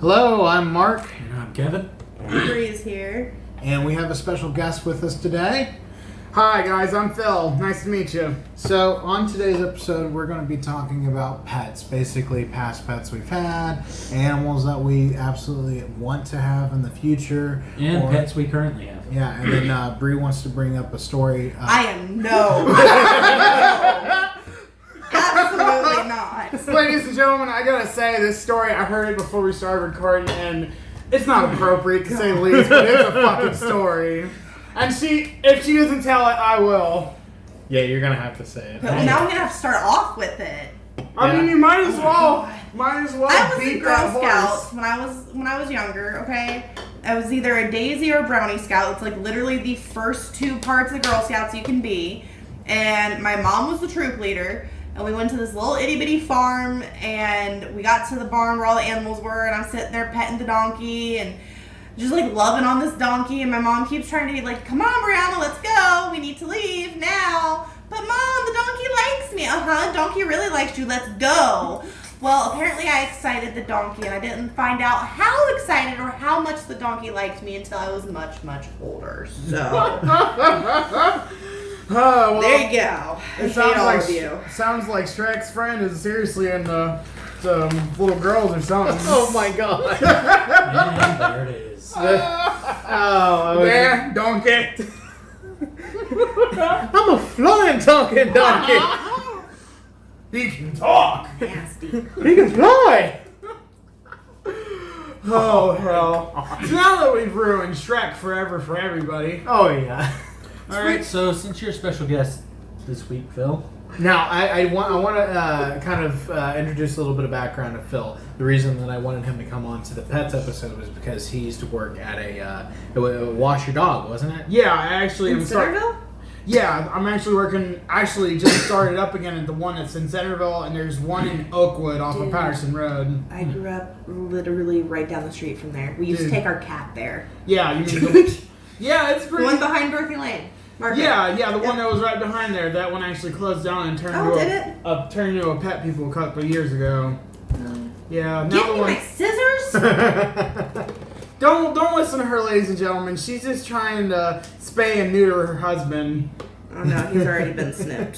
Hello, I'm Mark. And I'm Kevin. Bree is here. And we have a special guest with us today. Hi guys, I'm Phil. Nice to meet you. So, on today's episode, we're going to be talking about pets. Basically, past pets we've had, animals that we absolutely want to have in the future. And pets we currently have. Yeah, and then Bree wants to bring up a story. I am no. Absolutely not. Ladies and gentlemen, I gotta say, this story, I heard it before we started recording, and it's not appropriate to say the least, but it's a fucking story. And if she doesn't tell it, I will. Yeah, you're going to have to say it. But now I'm gonna have to start off with it. I mean, you might as well. Might as well I was beat in Girl that horse. Scouts when I was younger. Okay, I was either a Daisy or a Brownie Scout. It's like literally the first two parts of Girl Scouts you can be. And my mom was the troop leader. And we went to this little itty bitty farm, and we got to the barn where all the animals were, and I'm sitting there petting the donkey and just like loving on this donkey, and my mom keeps trying to be like, come on Brianna, let's go, we need to leave now. But mom, the donkey likes me. Donkey really likes you, let's go. Well, apparently I excited the donkey, and I didn't find out how excited or how much the donkey liked me until I was much, much older. So Oh, well, there you go. I hate all of you. Sounds like Shrek's friend is seriously into little girls or something. Oh my god. And there it is. There, donkey. I'm a flying talking donkey. He can talk. Nasty. He can fly. Oh, hell. So now that we've ruined Shrek forever for everybody. Oh yeah. All right, so since you're a special guest this week, Phil. Now, I want to kind of introduce a little bit of background of Phil. The reason that I wanted him to come on to the pets episode was because he used to work at a Wash Your Dog, wasn't it? Yeah, I actually In am Centerville? Yeah, I'm actually just started up again at the one that's in Centerville, and there's one in Oakwood off of Dude. Patterson Road. I grew up literally right down the street from there. We used to take our cat there. Yeah, you mean yeah, it's The pretty. one behind Dorothy Lane. Market. Yeah, the one that was right behind there. That one actually closed down and turned turned into a pet people a couple of years ago. Yeah, now Give the me one. my scissors! Don't listen to her, ladies and gentlemen. She's just trying to spay and neuter her husband. Oh no, he's already been snipped.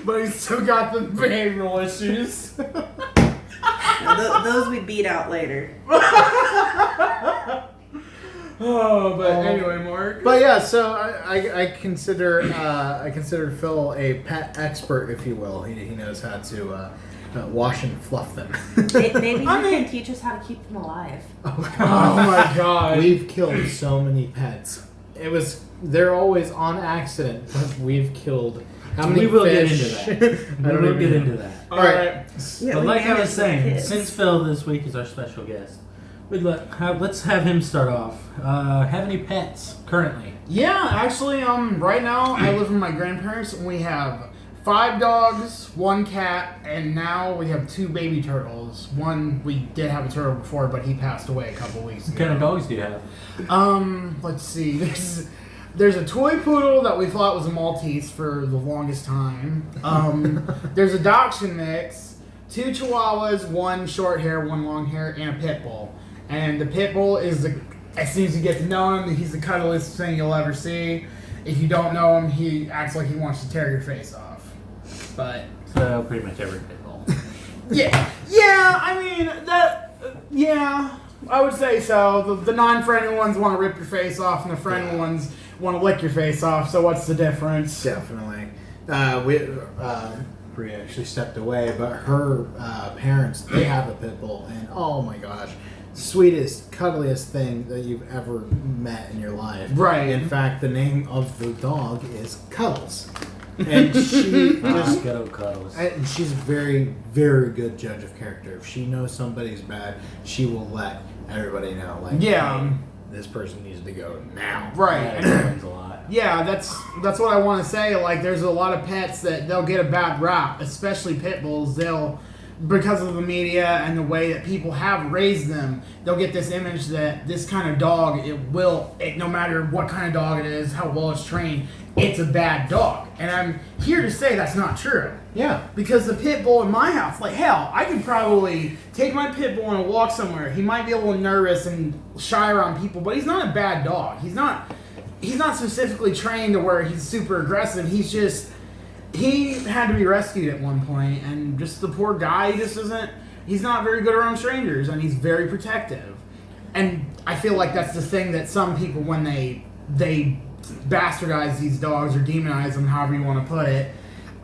But he's still got the behavioral issues. Now, those we beat out later. Oh, but anyway, Mark. But yeah, so I consider Phil a pet expert, if you will. He knows how to wash and fluff them. Maybe he can teach us how to keep them alive. Oh my god. We've killed so many pets. They're always on accident, but we've killed how many We will fish? get into that. I don't We will even get know. into that. Alright. Yeah, But we like I manage was the saying, kids. since Phil this week is our special guest, let's have him start off. Have any pets currently? Yeah, actually, right now I live with my grandparents, and we have 5 dogs, 1 cat, and now we have 2 baby turtles. One, we did have a turtle before, but he passed away a couple weeks What ago. kind of dogs do you have? Let's see. There's a toy poodle that we thought was a Maltese for the longest time. There's a Dachshund mix, 2 Chihuahuas, 1 short hair, 1 long hair, and a pit bull. And the pit bull is as soon as you get to know him, he's the cuddliest thing you'll ever see. If you don't know him, he acts like he wants to tear your face off. But So pretty much every pit bull. yeah, I mean yeah, I would say so. The non-friendly ones want to rip your face off, and the friendly ones want to lick your face off. So what's the difference? Definitely. Brie actually stepped away, but her parents, they have a pit bull, and oh my gosh, sweetest, cuddliest thing that you've ever met in your life. Right. In fact, the name of the dog is Cuddles. And she just Good old cuddles. and she's a very, very good judge of character. If she knows somebody's bad, she will let everybody know. Like, Yeah. hey, this person needs to go now. Right. That And explains a lot. yeah, that's what I want to say. Like, there's a lot of pets that they'll get a bad rap, especially pit bulls. Because of the media and the way that people have raised them, they'll get this image that this kind of dog, no matter what kind of dog it is, how well it's trained, it's a bad dog. And I'm here to say that's not true. Yeah. Because the pit bull in my house, like hell, I could probably take my pit bull on a walk somewhere. He might be a little nervous and shy around people, but he's not a bad dog. He's not specifically trained to where he's super aggressive. He had to be rescued at one point, and just the poor guy he's not very good around strangers, and he's very protective. And I feel like that's the thing that some people, when they bastardize these dogs or demonize them, however you want to put it,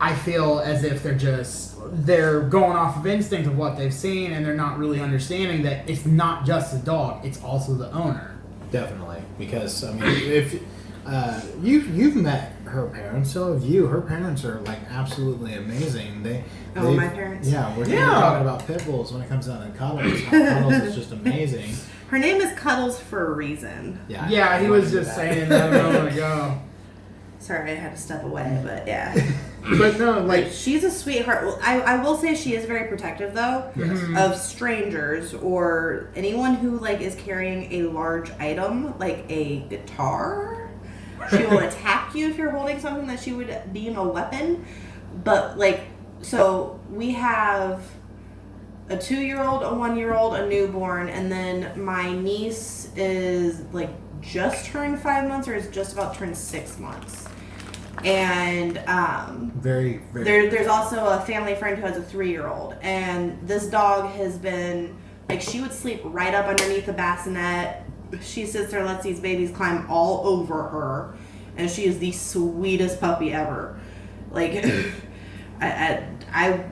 I feel as if they're going off of instinct of what they've seen, and they're not really understanding that it's not just the dog, it's also the owner. Definitely, because I mean, if you've met her parents, so have you. Her parents are like absolutely amazing. My parents. Yeah, we're talking about pit bulls when it comes down to Cuddles. Cuddles is just amazing. Her name is Cuddles for a reason. Yeah, he was just saying that a moment ago. Sorry, I had to step away, but yeah. But no, like she's a sweetheart. Well, I will say she is very protective though of strangers or anyone who like is carrying a large item like a guitar. She will attack you if you're holding something that she would deem a weapon. But like, so we have a 2-year-old, a 1-year-old, a newborn, and then my niece is like just turned 5 months or is just about to turn 6 months. And very, very. There's also a family friend who has a 3-year-old, and this dog has been like, she would sleep right up underneath the bassinet. She sits there and lets these babies climb all over her, and she is the sweetest puppy ever. Like, I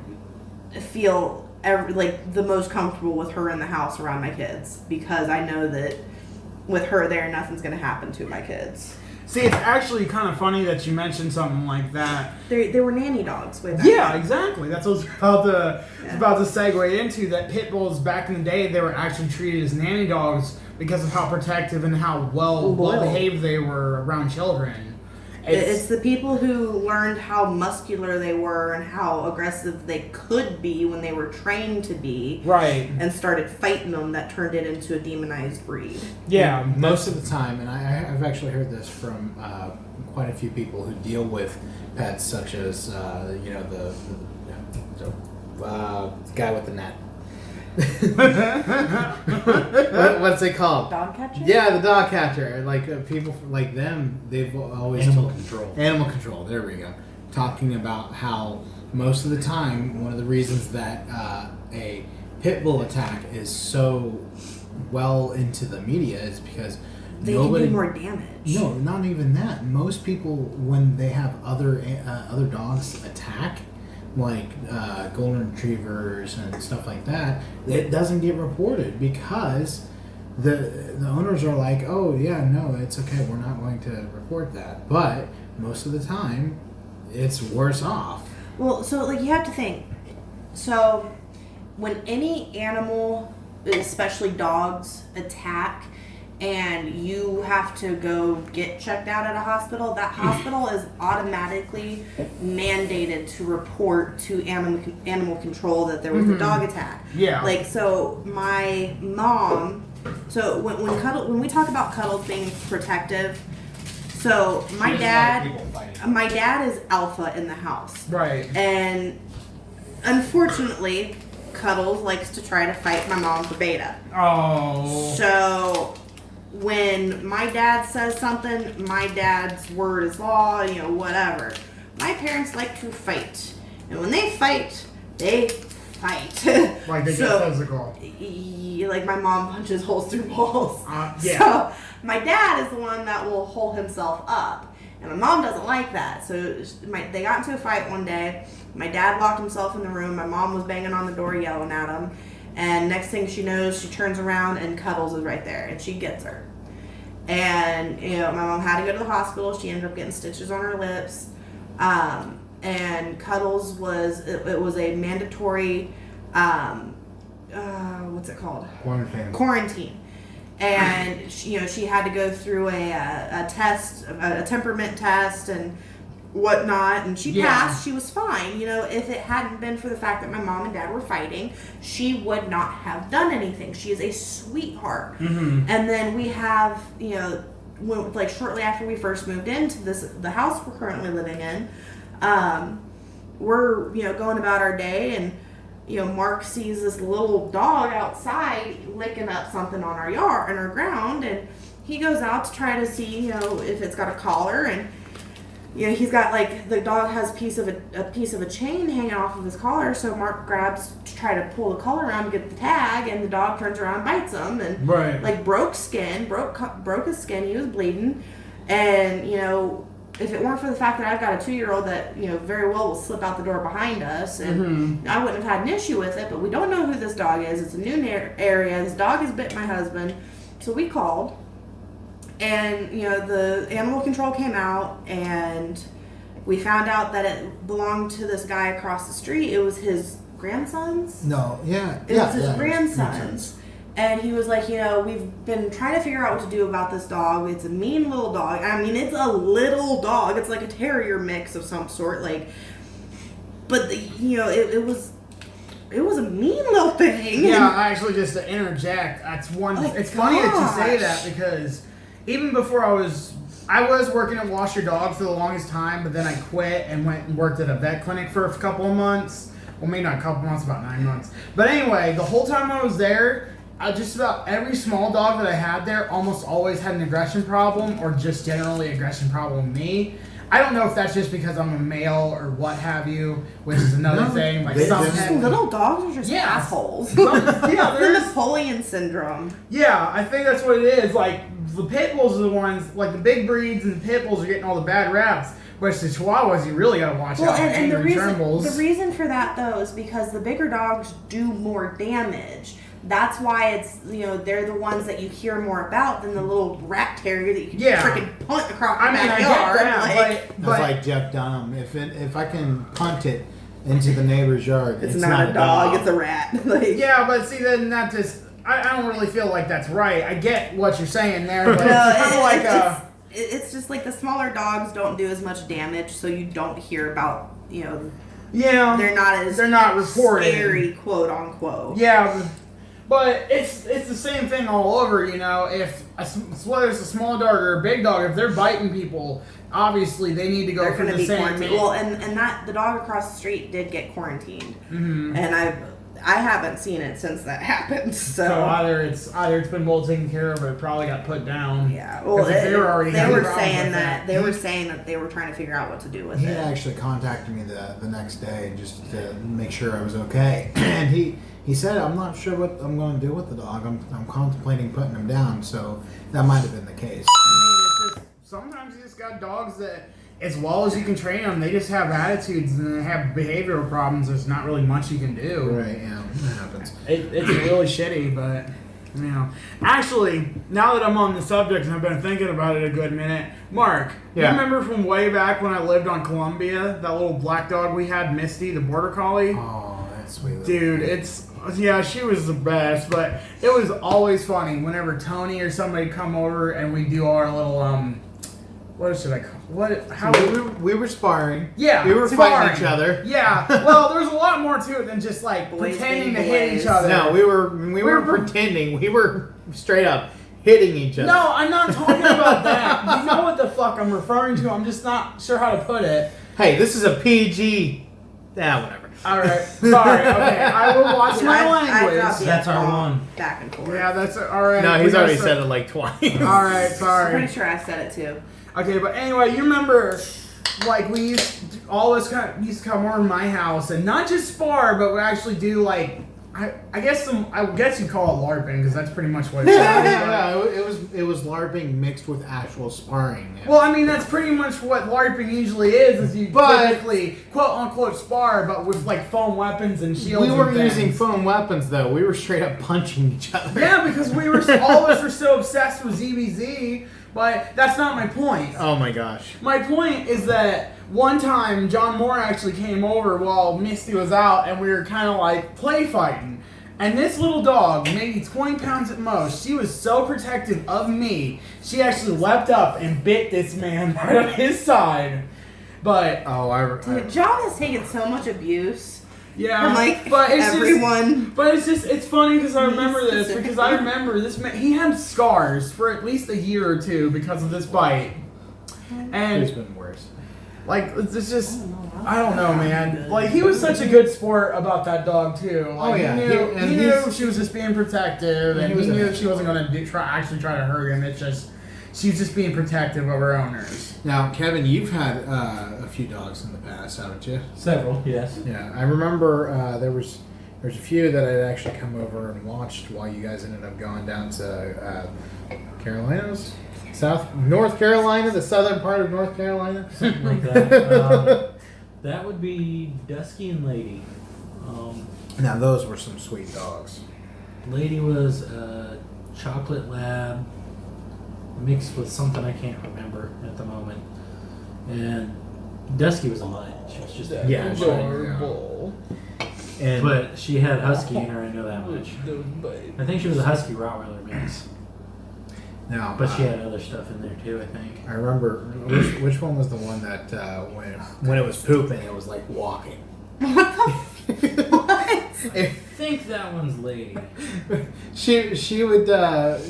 feel like the most comfortable with her in the house around my kids, because I know that with her there, nothing's going to happen to my kids. See, it's actually kind of funny that you mentioned something like that. They were nanny dogs way back Yeah, then. exactly. That's what I was about to segue into. That pit bulls back in the day, they were actually treated as nanny dogs because of how protective and how well behaved they were around children. It's the people who learned how muscular they were and how aggressive they could be when they were trained to be. Right. And started fighting them that turned it into a demonized breed. Yeah. Most of the time, and I've actually heard this from quite a few people who deal with pets, such as the guy with the net. What's it called? Dog catcher? Yeah, the dog catcher. Like people like them, they've always Animal control. Animal control. There we go. Talking about how most of the time, one of the reasons that a pit bull attack is so well into the media is because They nobody can do more damage. No, not even that. Most people, when they have other dogs attack, like golden retrievers and stuff like that, it doesn't get reported because the owners are like, oh yeah, no, it's okay, we're not going to report that. But most of the time, it's worse off. Well, so like you have to think. So when any animal, especially dogs, attack, and you have to go get checked out at a hospital, that hospital is automatically mandated to report to animal control that there was a dog attack. Yeah. Like, so my mom, so when we talk about Cuddles being protective, so my dad is alpha in the house. Right. And unfortunately, Cuddles likes to try to fight my mom for beta. Oh. So when my dad says something, my dad's word is law, whatever. My parents like to fight. And when they fight, they fight. Like they get physical. Like my mom punches holes through walls. Yeah. So my dad is the one that will hold himself up. And my mom doesn't like that. So they got into a fight one day. My dad locked himself in the room. My mom was banging on the door yelling at him. And next thing she knows, she turns around and Cuddles is right there, and she gets her. And my mom had to go to the hospital. She ended up getting stitches on her lips. And Cuddles was a mandatory what's it called? Quarantine. And she had to go through a test, a temperament test, and whatnot, and she passed. She was fine. If it hadn't been for the fact that my mom and dad were fighting, she would not have done anything. She is a sweetheart. Mm-hmm. And then we have like shortly after we first moved into the house we're currently living in, we're going about our day, and Mark sees this little dog outside licking up something on our yard and our ground, and he goes out to try to see if it's got a collar, and he's got the dog has a piece of a chain hanging off of his collar, so Mark grabs to try to pull the collar around to get the tag, and the dog turns around and bites him, and broke his skin. He was bleeding, and if it weren't for the fact that I've got a 2-year-old that very well will slip out the door behind us, and I wouldn't have had an issue with it. But we don't know who this dog is. It's a new area. This dog has bit my husband, so we called. And, the animal control came out, and we found out that it belonged to this guy across the street. It was his grandson's? No, yeah. It was his grandson's. And he was like, we've been trying to figure out what to do about this dog. It's a mean little dog. I mean, it's a little dog. It's like a terrier mix of some sort. But, it was a mean little thing. Yeah, actually, just to interject, it's funny that you say that, because even before I was working at Wash Your Dog for the longest time, but then I quit and went and worked at a vet clinic for a couple of months. Well, maybe not a couple of months, about 9 months. But anyway, the whole time I was there, just about every small dog that I had there almost always had an aggression problem, or just generally aggression problem with me. I don't know if that's just because I'm a male or what have you, which is another thing. Little dogs are just assholes. The Napoleon syndrome. Yeah, I think that's what it is. The pit bulls are the ones, the big breeds and the pit bulls are getting all the bad raps. Whereas the Chihuahuas, you really gotta watch out for angry Trimbles. The reason for that, though, is because the bigger dogs do more damage. That's why it's, they're the ones that you hear more about than the little rat terrier that you can freaking punt across the backyard. It's like Jeff Dunham. If I can punt it into the neighbor's yard, it's not a dog, it's a rat. Yeah, but see, then that just, I don't really feel like that's right. I get what you're saying there, but it's just like the smaller dogs don't do as much damage, so you don't hear about, they're not reported. Scary, quote unquote. Yeah, but it's the same thing all over, if whether it's a small dog or a big dog, if they're biting people, obviously they need to go for the same. Well, and that the dog across the street did get quarantined, and I haven't seen it since that happened. So either it's been well taken care of, or it probably got put down. Yeah, well, they were saying that they were trying to figure out what to do with it. He actually contacted me the next day just to make sure I was okay, and he said, I'm not sure what I'm going to do with the dog. I'm contemplating putting him down, so that might have been the case. It's just, sometimes you just got dogs that, as well as you can train them, they just have attitudes and they have behavioral problems. There's not really much you can do. Right, yeah, that happens. It's really shitty, but, Actually, now that I'm on the subject and I've been thinking about it a good minute, Mark, you remember from way back when I lived on Columbia, that little black dog we had, Misty, the Border Collie? Oh, that's sweet. Dude, she was the best, but it was always funny whenever Tony or somebody come over and we do our little, we were sparring. Yeah, we were fighting each other. Yeah, well, there's a lot more to it than just pretending to hit each other. No, we were pretending. We were straight up hitting each other. No, I'm not talking about that. You know what the fuck I'm referring to. I'm just not sure how to put it. Hey, this is a PG. Whatever. All right, sorry. Okay, I will watch my language. That's our one. Back and forth. Yeah, that's all right. No, he's already said it like twice. All right, sorry. I'm pretty sure I said it too. Okay, but anyway, you remember, all of us used to come over to my house and not just spar, but we actually do I guess you'd call it LARPing, because that's pretty much what it is. Yeah, it was LARPing mixed with actual sparring. Well, I mean, that's pretty much what LARPing usually is you typically quote unquote spar, but with foam weapons and shields. We weren't using foam weapons though. We were straight up punching each other. Yeah, because all of us were so obsessed with ZBZ. But that's not my point. Oh my gosh. My point is that one time John Moore actually came over while Misty was out, and we were kind of play fighting. And this little dog, maybe 20 pounds at most, she was so protective of me, she actually leapt up and bit this man right on his side. But Dude, John has taken so much abuse Yeah, from like but it's everyone. But it's funny because I remember this Specifically. because I remember this man. He had scars for at least a year or two because of this bite, It's and been worse. like it's just I don't know, man. Like he was such a good sport about that dog too. Like, Oh, yeah. he knew she was just being protective, and He was he knew a- she wasn't going to try to hurt him. It's just she's just being protective of her owners. Now, Kevin, you've had a few dogs in the past, haven't you? Several, yes. Yeah, I remember there's a few that I'd actually come over and watched while you guys ended up going down to Carolinas, North Carolina, the southern part of North Carolina. Something like that. That would be Dusky and Lady. Now those were some sweet dogs. Lady was a chocolate lab mixed with something I can't remember at the moment. And Dusky was a mutt. She was just a Yeah, little mutt. Adorable. And But she had Husky in her, I know that much. Those bites. I think she was a Husky Rottweiler mix. now, But she had other stuff in there too, I think. I remember which one was the one that when it was pooping, it was like walking. What? I think that one's Lady. She would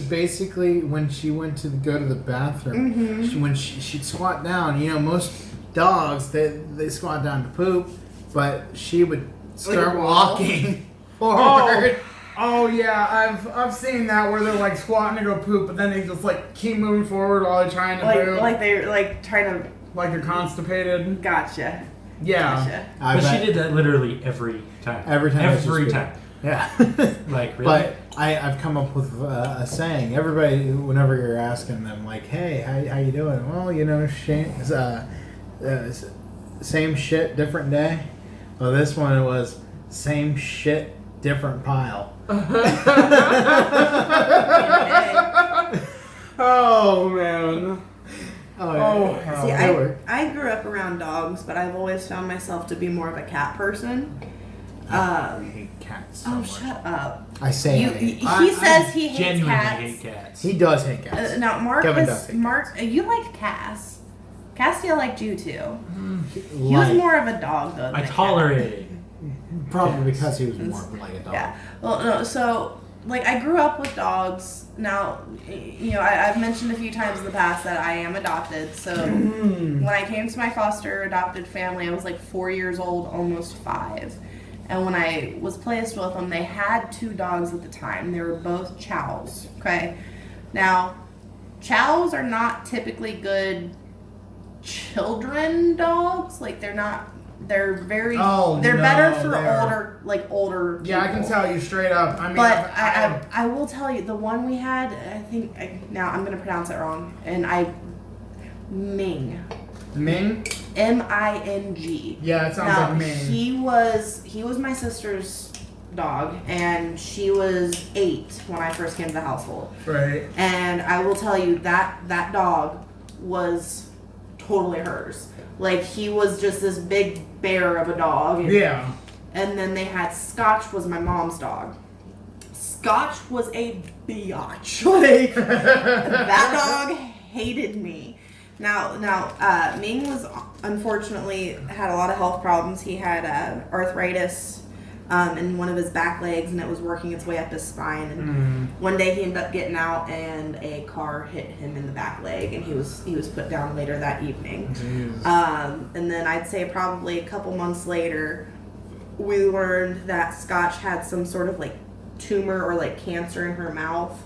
basically when she went to go to the bathroom, she'd squat down. You know, most dogs they squat down to poop, but she would start walking forward. Oh yeah, I've seen that where they're like squatting to go poop, but then they just like keep moving forward while they're trying to poop, Like they're like trying to. like they're constipated. Gotcha. Yeah. Gotcha. I But bet- she did that literally every time. Every time it's just Every good. time. Yeah. Like, really? But I've come up with a saying. Everybody, whenever you're asking them, like, "Hey, how you doing?" Well, you know, same shit, different day. Well, this one was same shit, different pile. Oh man. Oh, Oh, yeah. See, That worked. I grew up around dogs, but I've always found myself to be more of a cat person. I hate cats so Oh, much. shut up. I say You, I he hate- says he hates Genuinely cats. hate cats. He does hate cats. Now, Mark, Kevin does hate you liked Cass. Cassia liked you too. He Like- was more of a dog though. Than I a cat. tolerated it. Probably because he was more like a dog. Yeah. Well, no. So, like, I grew up with dogs. Now, you know, I've mentioned a few times in the past that I am adopted. So, when I came to my foster adopted family, I was like 4 years old, almost 5. And when I was placed with them, they had 2 dogs at the time. They were both chows. Okay. Now, chows are not typically good children dogs. Like, they're not. They're very. Oh, they're no, better for they're- older. Yeah, I can people. tell you straight up. I mean, But I will tell you, the one we had, now I'm going to pronounce it wrong, Ming. Ming. M-I-N-G. Yeah, it sounds Now, like Ming. he was my sister's dog, and she was 8 when I first came to the household. Right. And I will tell you that dog was totally hers. Like, he was just this big bear of a dog. And, Yeah. and then they had Scotch, was my mom's dog. Scotch was a biatch. Like, that dog hated me. Now, Ming was unfortunately had a lot of health problems. He had arthritis in one of his back legs, and it was working its way up his spine. And one day he ended up getting out, and a car hit him in the back leg, and he was put down later that evening. Jeez. And then I'd say probably a couple months later, we learned that Scotch had some sort of like tumor or like cancer in her mouth.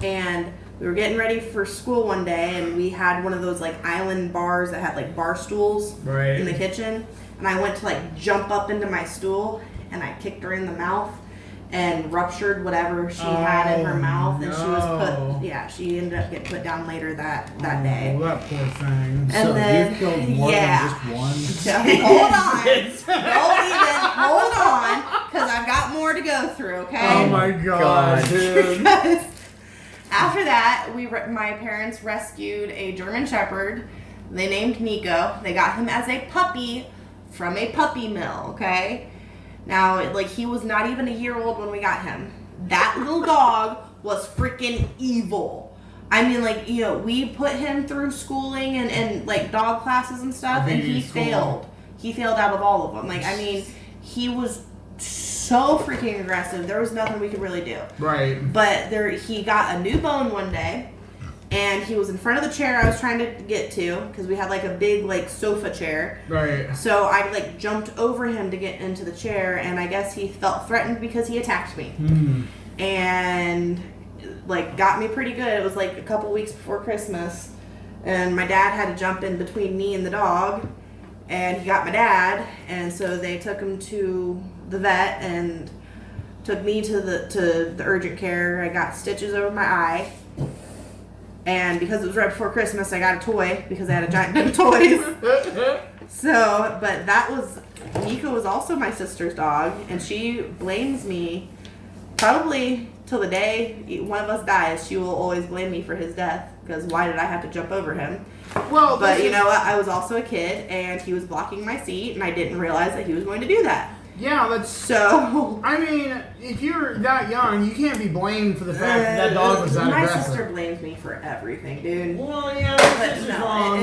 And we were getting ready for school one day, and we had one of those like island bars that had like bar stools Right. in the kitchen. And I went to like jump up into my stool, and I kicked her in the mouth and ruptured whatever she had in her Oh, mound, and she was no. put. Yeah, she ended up getting put down later that day. Oh, that poor thing. And so then- you've killed more yeah. than just one. So, hold on. Don't even hold on, because I've got more to go through, okay? Oh my god, dude. Because after that, my parents rescued a German Shepherd. They named Nico. They got him as a puppy from a puppy mill, okay? Now, like, he was not even a year old when we got him. That little dog was freaking evil. I mean, like, you know, we put him through schooling and like dog classes and stuff, and he Obedience school. failed. he failed out of all of them. Like, I mean, he was so freaking aggressive. There was nothing we could really do. Right. But he got a new bone one day, and he was in front of the chair I was trying to get to, because we had like a big like sofa chair. Right. So I like jumped over him to get into the chair, and I guess he felt threatened because he attacked me. And like got me pretty good. It was like a couple weeks before Christmas, and my dad had to jump in between me and the dog, and he got my dad, and so they took him to the vet and took me to the urgent care. I got stitches over my eye, and because it was right before Christmas, I got a toy because I had a giant bag of toys. So, but Nico was also my sister's dog, and she blames me probably till the day one of us dies. She will always blame me for his death, because why did I have to jump over him? Well, but you know what? I was also a kid, and he was blocking my seat, and I didn't realize that he was going to do that. Yeah, that's so. I mean, if you're that young, you can't be blamed for the fact that dog was that my aggressive. sister blames me for everything, dude. Well, yeah, But no,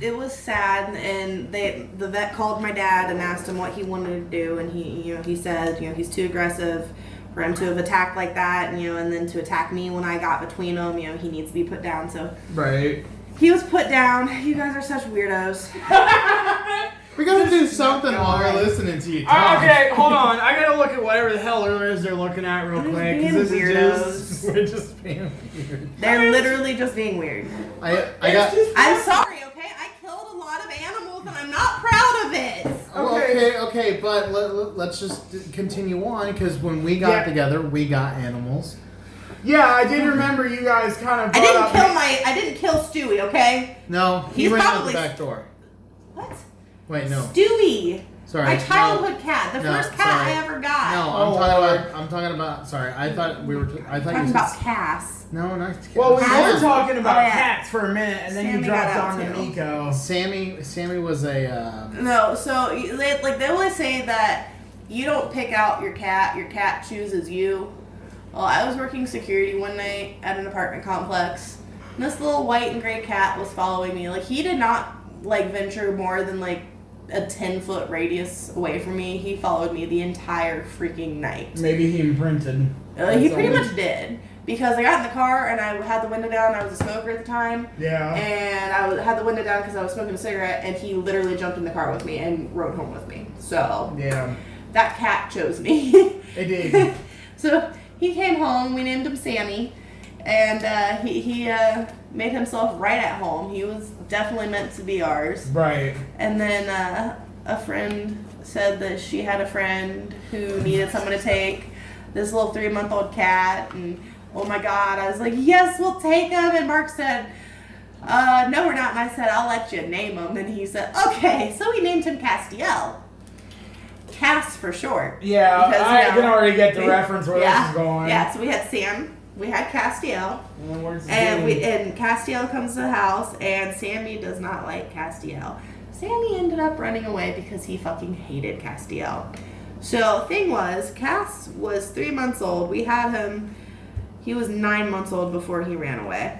it was sad, and the vet called my dad and asked him what he wanted to do, and he said he's too aggressive for him to have attacked like that, and then to attack me when I got between them, he needs to be put down. So right. he was put down. You guys are such weirdos. We gotta do something while we're listening to you talk. Okay, hold on. I gotta look at whatever the hell it is they're looking at real They're quick. being 'Cause this weirdos. is just, we're just being weird. They're literally just being weird. I got. I'm sorry, okay? I killed a lot of animals, and I'm not proud of it. Okay, but let's just continue on, because when we got together, we got animals. Yeah, I did remember you guys kind of. I didn't kill Stewie, okay? No, he He's ran out probably- the back door. What? Wait, no. Stewie. Sorry. My childhood cat. The No, first cat sorry. I ever got. No, I'm talking about. Sorry, I thought we were. I thought Talking you about said. Cass. No, not. Well, we Cass? were talking about Oh, yeah. cats for a minute, and then Sammy you dropped got on out, to too. Nico. Sammy was a. No, so they always say that you don't pick out your cat chooses you. Well, I was working security one night at an apartment complex, and this little white and gray cat was following me. Like, he did not venture more than a 10-foot radius away from me. He followed me the entire freaking night. Maybe he imprinted. He pretty much did, because I got in the car and I had the window down. I was a smoker at the time. Yeah. And I had the window down because I was smoking a cigarette, and he literally jumped in the car with me and rode home with me. So Yeah. that cat chose me. It did. So he came home. We named him Sammy, and he made himself right at home. He was definitely meant to be ours. Right. And then a friend said that she had a friend who needed someone to take this little 3-month-old cat, and oh my God, I was like, yes, we'll take him. And Mark said, no, we're not. And I said, I'll let you name him. And he said, okay. So we named him Castiel. Cass for short. Yeah, Because, I can already get the reference where yeah, this is going. Yeah, so we had Sam, we had Castiel, And where's the and game? and Castiel comes to the house, and Sammy does not like Castiel. Sammy ended up running away because he fucking hated Castiel. So thing was, Cass was 3 months old. We had him. He was 9 months old before he ran away,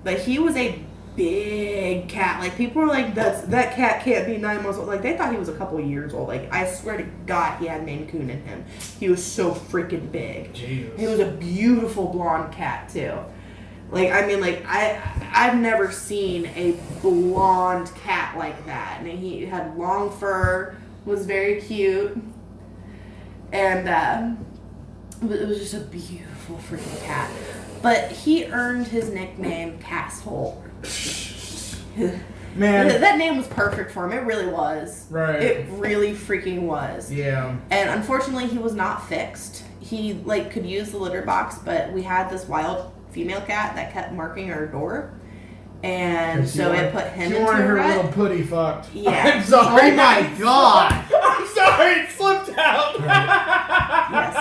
but he was a big cat. Like, people were like, that cat can't be 9 months old. Like, they thought he was a couple years old. Like, I swear to God, he had Maine Coon in him. He was so freaking big. Jesus. He was a beautiful blonde cat too. Like, I mean, like, I've never seen a blonde cat like that. And he had long fur, was very cute, and it was just a beautiful freaking cat. But he earned his nickname Casshole. Man. That name was perfect for him. It really was. Right. It really freaking was. Yeah. And unfortunately, he was not fixed. He could use the litter box, but we had this wild female cat that kept marking our door, and so it put him She into wanted a her rut. little putty fucked. Yeah. I'm sorry. Oh my God! I'm sorry, it slipped out. Yes,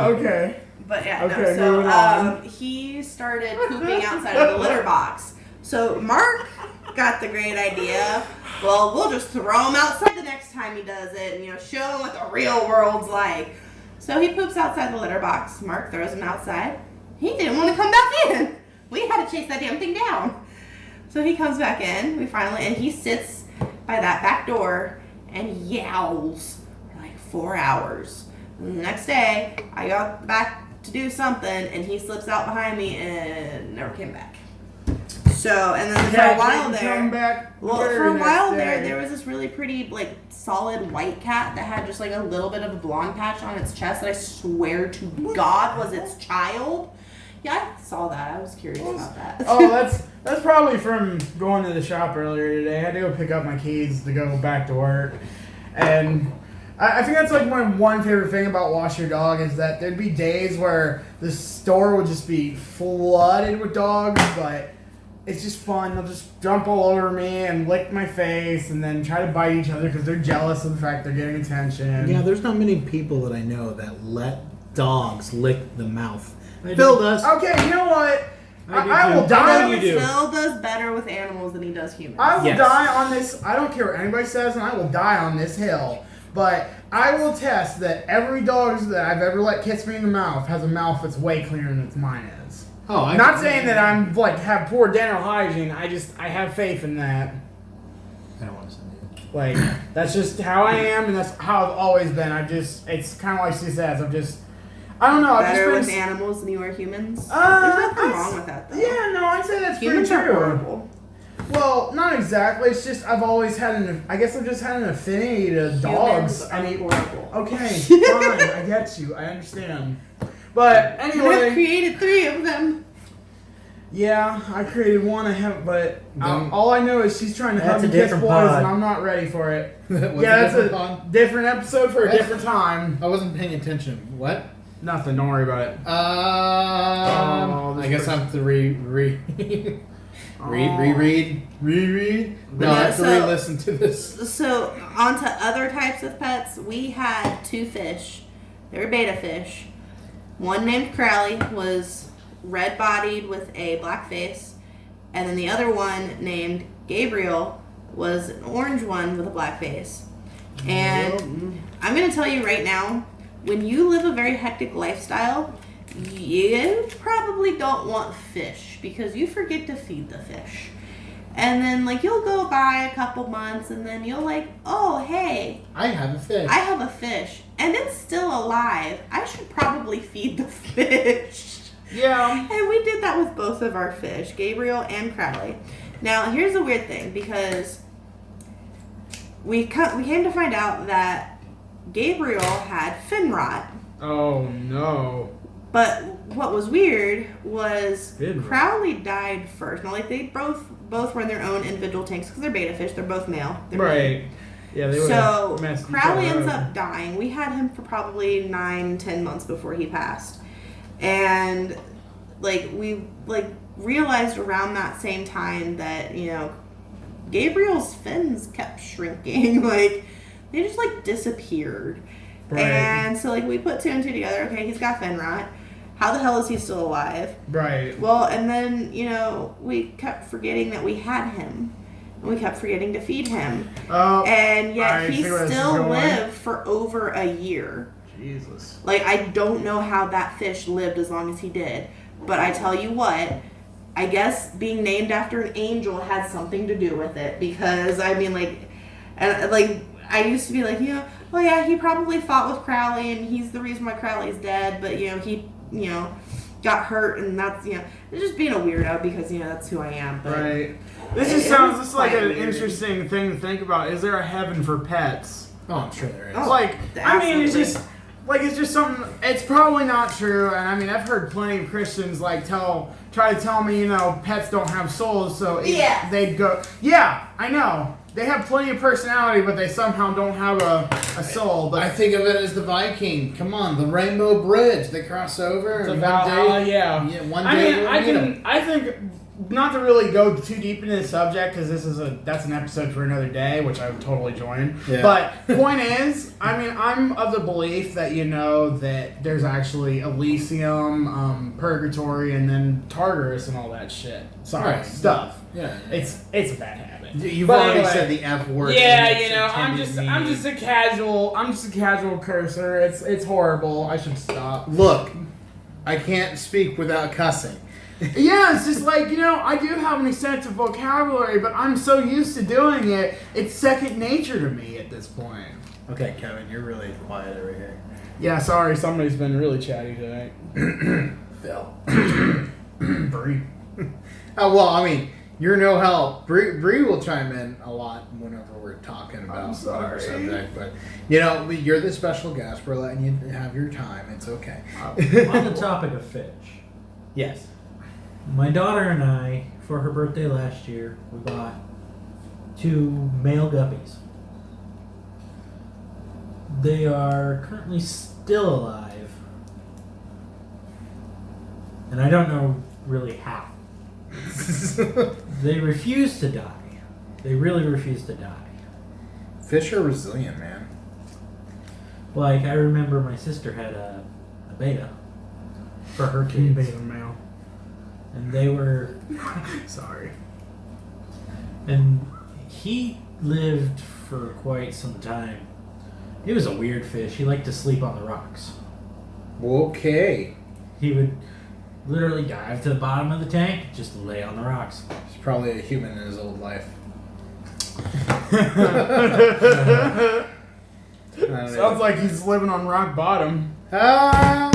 Okay. But yeah, Okay, no. moving So on. he started pooping outside of the litter box. So Mark got the great idea. Well, we'll just throw him outside the next time he does it, and show him what the real world's like. So he poops outside the litter box. Mark throws him outside. He didn't want to come back in. We had to chase that damn thing down. So he comes back in. And he sits by that back door and yowls for like 4 hours. And the next day, I got back to do something, and he slips out behind me and never came back. So, and then for a while there was this really pretty, like, solid white cat that had just, like, a little bit of a blonde patch on its chest that I swear to God was its child. Yeah, I saw that. I was curious about that. Oh, that's probably from going to the shop earlier today. I had to go pick up my keys to go back to work. And I think that's, like, my one favorite thing about Wash Your Dog is that there'd be days where the store would just be flooded with dogs, but it's just fun. They'll just jump all over me and lick my face and then try to bite each other because they're jealous of the fact they're getting attention. Yeah, there's not many people that I know that let dogs lick the mouth. I Phil do. does. Okay, you know what? I will I die. know you do. Phil does better with animals than he does humans. I will Yes. die on this. I don't care what anybody says, and I will die on this hill. But I will test that every dog that I've ever let kiss me in the mouth has a mouth that's way cleaner than mine is. Oh, I'm not saying that I'm like have poor dental hygiene. I have faith in that. I don't want to send you. Like that's just how I am, and that's how I've always been. It's kind of like she says. I don't know. Better I've with just been. animals than you are humans. There's I'd nothing s- wrong with that, though. Yeah, no, I'd say that's Humans pretty are true. horrible. Well, not exactly. It's just I've always had I guess I've just had an affinity to dogs. Humans are horrible. Okay, fine. I get you. I understand. But I've anyway, created 3 of them. yeah, I created one. I haven't, but Then- all I know is she's trying to That's hug a and kiss different boys, pod. and I'm not ready for it. What's Yeah, the that's different a pod? different episode for a What? different time. I wasn't paying attention. What? Nothing. Don't worry about it. I this guess I have to reread. Reread. No, I have to So- re-listen to this. So, on to other types of pets. We had 2 fish. They were beta fish. One named Crowley was red-bodied with a black face. And then the other one named Gabriel was an orange one with a black face. And I'm going to tell you right now, when you live a very hectic lifestyle, you probably don't want fish because you forget to feed the fish. And then, like, you'll go by a couple months and then you'll like, oh, hey, I have a fish. I have a fish and it's still alive. I should probably feed the fish. Yeah. And we did that with both of our fish, Gabriel and Crowley. Now, here's the weird thing, because we came to find out that Gabriel had fin rot. Oh no. But what was weird was Fin rot. Crowley died first. Now, like, they both were in their own individual tanks because they're beta fish. They're both male. They're Right. Yeah, they would So messed each Crowley other ends up. up dying. We had him for probably 9-10 months before he passed, and like we realized around that same time that Gabriel's fins kept shrinking. Like they just disappeared. Right. And so we put 2 and 2 together. Okay, he's got fin rot. How the hell is he still alive? Right. Well, and then we kept forgetting that we had him. And we kept forgetting to feed him. Oh. And yet I he see where this is still going. lived for over a year. Jesus. I don't know how that fish lived as long as he did. But I tell you what, I guess being named after an angel had something to do with it. Because, I used to be oh yeah, he probably fought with Crowley and he's the reason why Crowley's dead. But, he, got hurt and that's, it's just being a weirdo because, that's who I am. But Right. This It- just it sounds was just like quite an weird. interesting thing to think about. Is there a heaven for pets? Oh, I'm sure there is. Oh. It's Absolutely. it's just something. It's probably not true, and I've heard plenty of Christians try to tell me, pets don't have souls, so Yeah. they'd go. Yeah, I know. They have plenty of personality, but they somehow don't have a soul. But I think of it as the Viking. Come on, the Rainbow Bridge. They cross over. it's and about one day, yeah. one day we'll meet 'em. I think not to really go too deep into the subject because that's an episode for another day, which I would totally join. Yeah. But point is, I'm of the belief that that there's actually Elysium, Purgatory, and then Tartarus and all that shit. Sorry, Right. stuff. Yeah. It's a bad habit. You've But already anyway. said the F word. Yeah, and it's I'm intended just me. a casual cursor. It's horrible. I should stop. Look, I can't speak without cussing. Yeah, it's just like, I do have an extensive vocabulary, but I'm so used to doing it, it's second nature to me at this point. Okay, Kevin, you're really quiet over here. Yeah, sorry, somebody's been really chatty tonight. Phil. Bree. Oh, well, I mean, you're no help. Bree will chime in a lot whenever we're talking about whatever subject, but you're the special guest. We're letting you have your time. It's okay. On the topic of fish, Yes. my daughter and I, for her birthday last year, we bought 2 male guppies. They are currently still alive, and I don't know really how. They refuse to die. They really refuse to die. Fish are resilient, man. Like, I remember my sister had a beta for her kids. Beta male. And they were... Sorry. And he lived for quite some time. He was a weird fish. He liked to sleep on the rocks. Okay. He would literally dive to the bottom of the tank, just lay on the rocks. He's probably a human in his old life. Sounds like he's living on rock bottom. All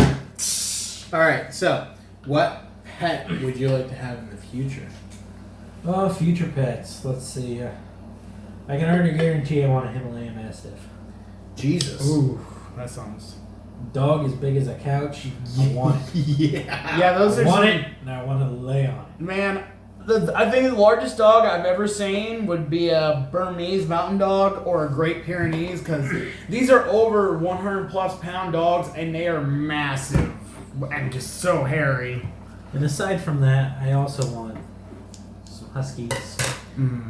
right, so what pet would you like to have in the future? Oh, future pets. Let's see. I can already guarantee I want a Himalayan Mastiff. Jesus. Ooh, that sounds... Dog as big as a couch. I want it. Yeah. Yeah, those I are want some... it, and I want to lay on it. Man, I think the largest dog I've ever seen would be a Burmese mountain dog or a Great Pyrenees, because these are over 100 plus pound dogs and they are massive and just so hairy. And aside from that, I also want some Huskies.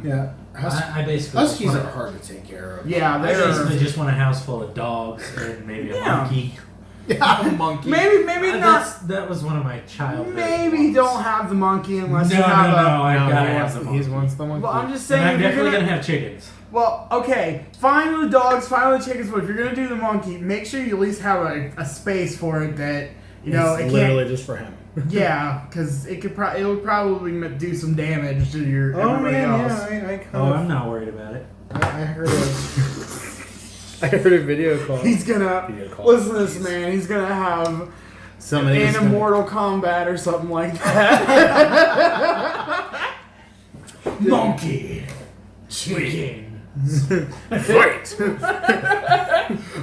Yeah. I basically Huskies just are want, hard to take care of. Yeah, I they're... basically just want a house full of dogs and maybe a Yeah. monkey. Yeah, a monkey. Maybe not... That was one of my childhood. Maybe wants. don't have the monkey unless you No, have I No, gotta he have wants- the He monkey. wants the monkey. Well, I'm just And saying... I'm if you're definitely gonna- gonna have chickens. Well, okay, fine with the dogs, fine with the chickens, but if you're gonna do the monkey, make sure you at least have a space for it that, it's it literally can't... just for him. Yeah, because it would probably do some damage to your everybody else. I kind Oh, I'm not worried about it. I heard I heard a video call. He's gonna Video call. listen to this, man. He's gonna have Somebody in Immortal Kombat or something like that. Monkey, chicken, fight.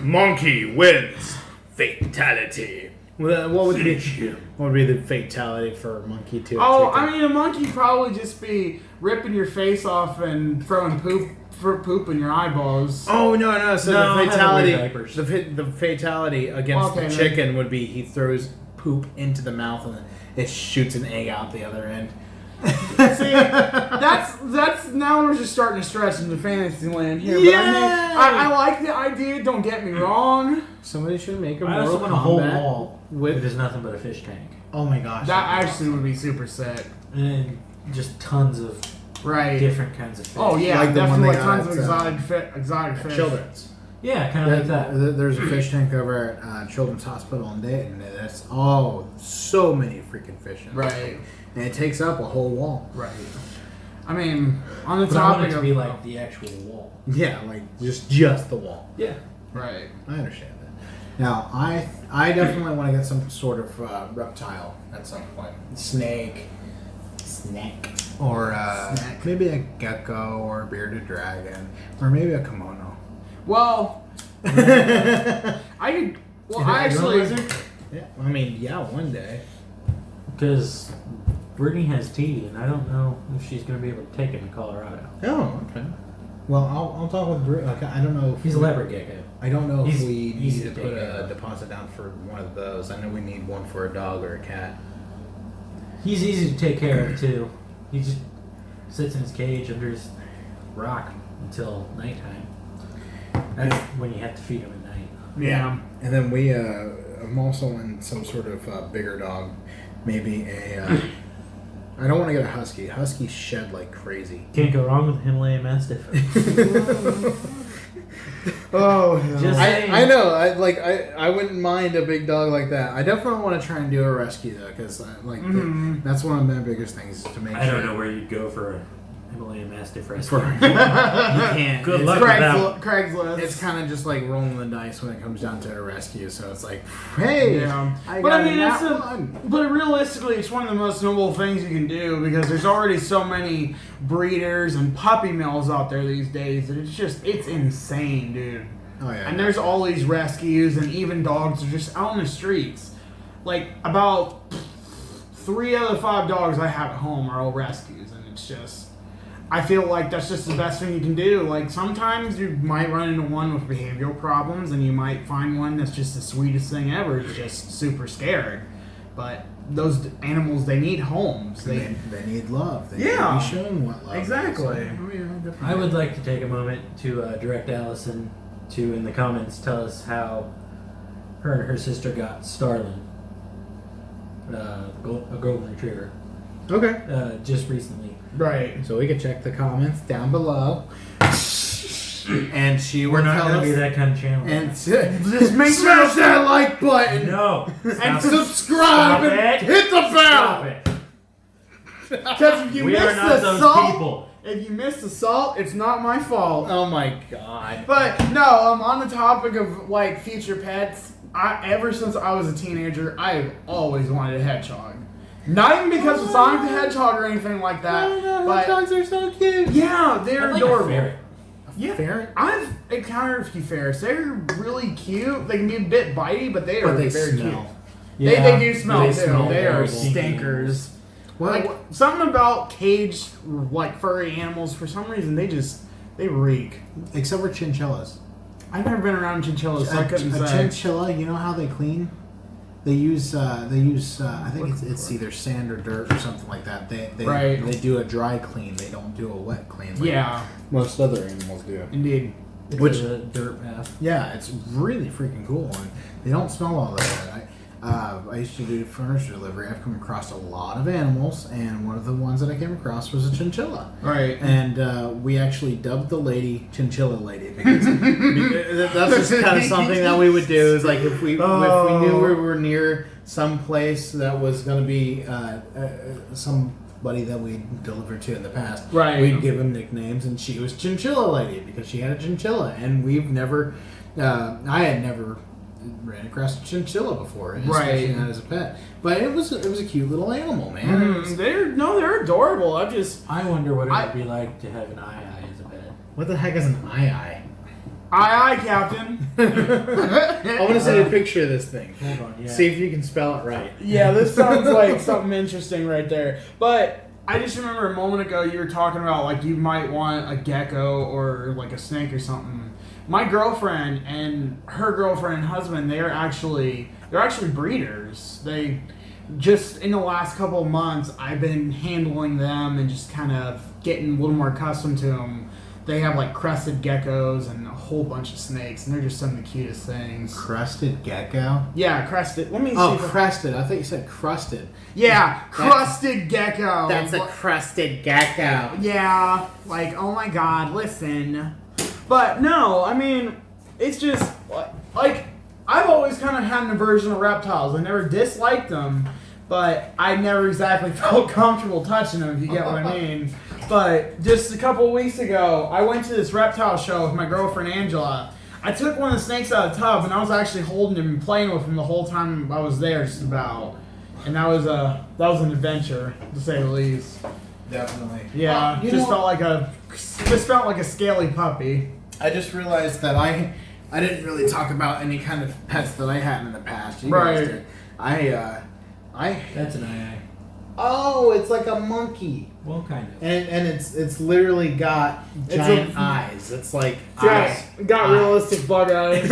Monkey wins. Fatality. What would be the fatality for a monkey to? Oh, I mean, a monkey probably just be ripping your face off and throwing poop in your eyeballs. Oh no! So No, I the had to wear fatality, diapers. the fatality against Okay, the then. chicken would be he throws poop into the mouth and it shoots an egg out the other end. See, that's now we're just starting to stretch into fantasy land here. But I like the idea. Don't get me wrong. Somebody should make a I also Mortal want a whole Kombat wall with. there's nothing but a fish tank. Oh my gosh! That that'd be actually would be super sick. And just tons of Right. different kinds of fish. Oh yeah, Like the one definitely they tons got of at, exotic awesome. fish. Children's. Yeah, kind of like that. There's a fish tank over at Children's Hospital in Dayton. That's so many freaking fish in it. Right. And it takes up a whole wall. Right. I mean, on the But I want topic it to of be like the actual wall. Yeah, like just the wall. Yeah. right. I understand that. Now, I definitely want to get some sort of reptile at some point. Snake, or Snack. maybe a gecko or a bearded dragon, or maybe a kimono. Well, I could. Well, I actually. Yeah, I mean, yeah, one day. Because Brittany has tea, and I don't know if she's going to be able to take him to Colorado. Oh, okay. Well, I'll talk with Drew. Okay, I don't know if He's a leopard gecko. I don't know if He's we easy need to to put take care a of. deposit down for one of those. I know we need one for a dog or a cat. He's easy to take care of, too. He just sits in his cage under his rock until nighttime. That's when you have to feed him at night. Yeah. And then I'm also in some sort of bigger dog. Maybe a. I don't want to get a husky. Huskies shed like crazy. Can't go wrong with a Himalayan Mastiff. Oh, hell. Just- I know. I wouldn't mind a big dog like that. I definitely want to try and do a rescue though, because that's one of my biggest things is to make. I sure don't know where you'd go for a Himalayan Mastiff rescue. For, you can't. Good It's- luck with that. Craigslist. It's kind of just like rolling the dice when it comes down to a rescue. So it's like, hey, Yeah. I But got I mean, that it's one. but realistically, it's one of the most noble things you can do because there's already so many breeders and puppy mills out there these days that it's insane, dude. Oh yeah. And there's all these rescues, and even dogs are just out on the streets. Like about 3 out of the 5 dogs I have at home are all rescues, and it's just. I feel like that's just the best thing you can do. Like, sometimes you might run into one with behavioral problems, and you might find one that's just the sweetest thing ever. It's just super scared. But those animals, they need homes. They need love. They Yeah. need to be shown what love Exactly. is. Oh, yeah, definitely. I would like to take a moment to direct Allison to, in the comments, tell us how her and her sister got Starlin, a golden retriever, Okay. just recently. Right. So we could check the comments down below. And she We're will not tell going to be us. that kind of channel. And Just make smash sure that like button. no. And Stop subscribe and it. hit the Stop bell. it. because if you We miss are not the those salt, people. if you miss the salt, it's not my fault. Oh my god. But no, on the topic of like future pets, ever since I was a teenager, I've always wanted a hedgehog. Not even because of Sonic the Hedgehog or anything like that, but Hedgehogs are so cute. yeah, they're I'd like a adorable. ferret. Yeah, Ferret? I've encountered a few ferrets. They're really cute. They can be a bit bitey, but they are But they very smell. cute. They do smell They too. smell They are horrible. stinkers. Well, Like something about caged like furry animals, for some reason they reek. except for chinchillas. I've never been around chinchillas, so I couldn't A say. chinchilla, you know how they clean? They use I think it's either sand or dirt or something like that. They Right. they do a dry clean. They don't do a wet clean. Like Yeah, most other animals do. indeed. It's Which- a dirt bath. Yeah, it's really freaking cool, and they don't smell all that bad. I used to do furniture delivery. I've come across a lot of animals, and one of the ones that I came across was a chinchilla. Right. And we actually dubbed the lady Chinchilla Lady because that's just kind of something that we would do. Is like if we knew we were near some place that was going to be somebody that we delivered to in the past, Right. We'd give them nicknames, and she was Chinchilla Lady because she had a chinchilla, and we've never, I had never ran across a chinchilla before, especially Right. not as a pet. But it was a cute little animal, man. They're adorable. I wonder what it I- would be like to have an eye as a pet. What the heck is an eye? Aye, Captain. I want to see a picture of this thing. Hold on, yeah. See if you can spell it right. Yeah, this sounds like something interesting right there. But I just remember a moment ago you were talking about like you might want a gecko or like a snake or something. My girlfriend and her girlfriend and husband, they're actually breeders. They just in the last couple of months I've been handling them and just kind of getting a little more accustomed to them. They have like crested geckos and a whole bunch of snakes, and they're just some of the cutest things. Crusted gecko? Yeah, crested. Let me see. Oh, if I- crested. I thought you said crusted. Yeah, crusted gecko. crusted gecko. Yeah, like, oh my god, listen. But no, I mean, it's just, like, I've always kind of had an aversion to reptiles. I never disliked them, but I never exactly felt comfortable touching them, if you get what I mean. But just a couple of weeks ago, I went to this reptile show with my girlfriend Angela. I took one of the snakes out of the tub, and I was actually holding him and playing with him the whole time I was there, just about. And that was an adventure, to say the least. Definitely. Yeah, You just know- felt like a scaly puppy. I just realized that I didn't really talk about any kind of pets that I had in the past. You Right. guys did. I That's an eye. oh, it's like a monkey, Well, kind of. and it's literally got It's giant a- eyes. It's like Yeah, got Eye. realistic bug eyes.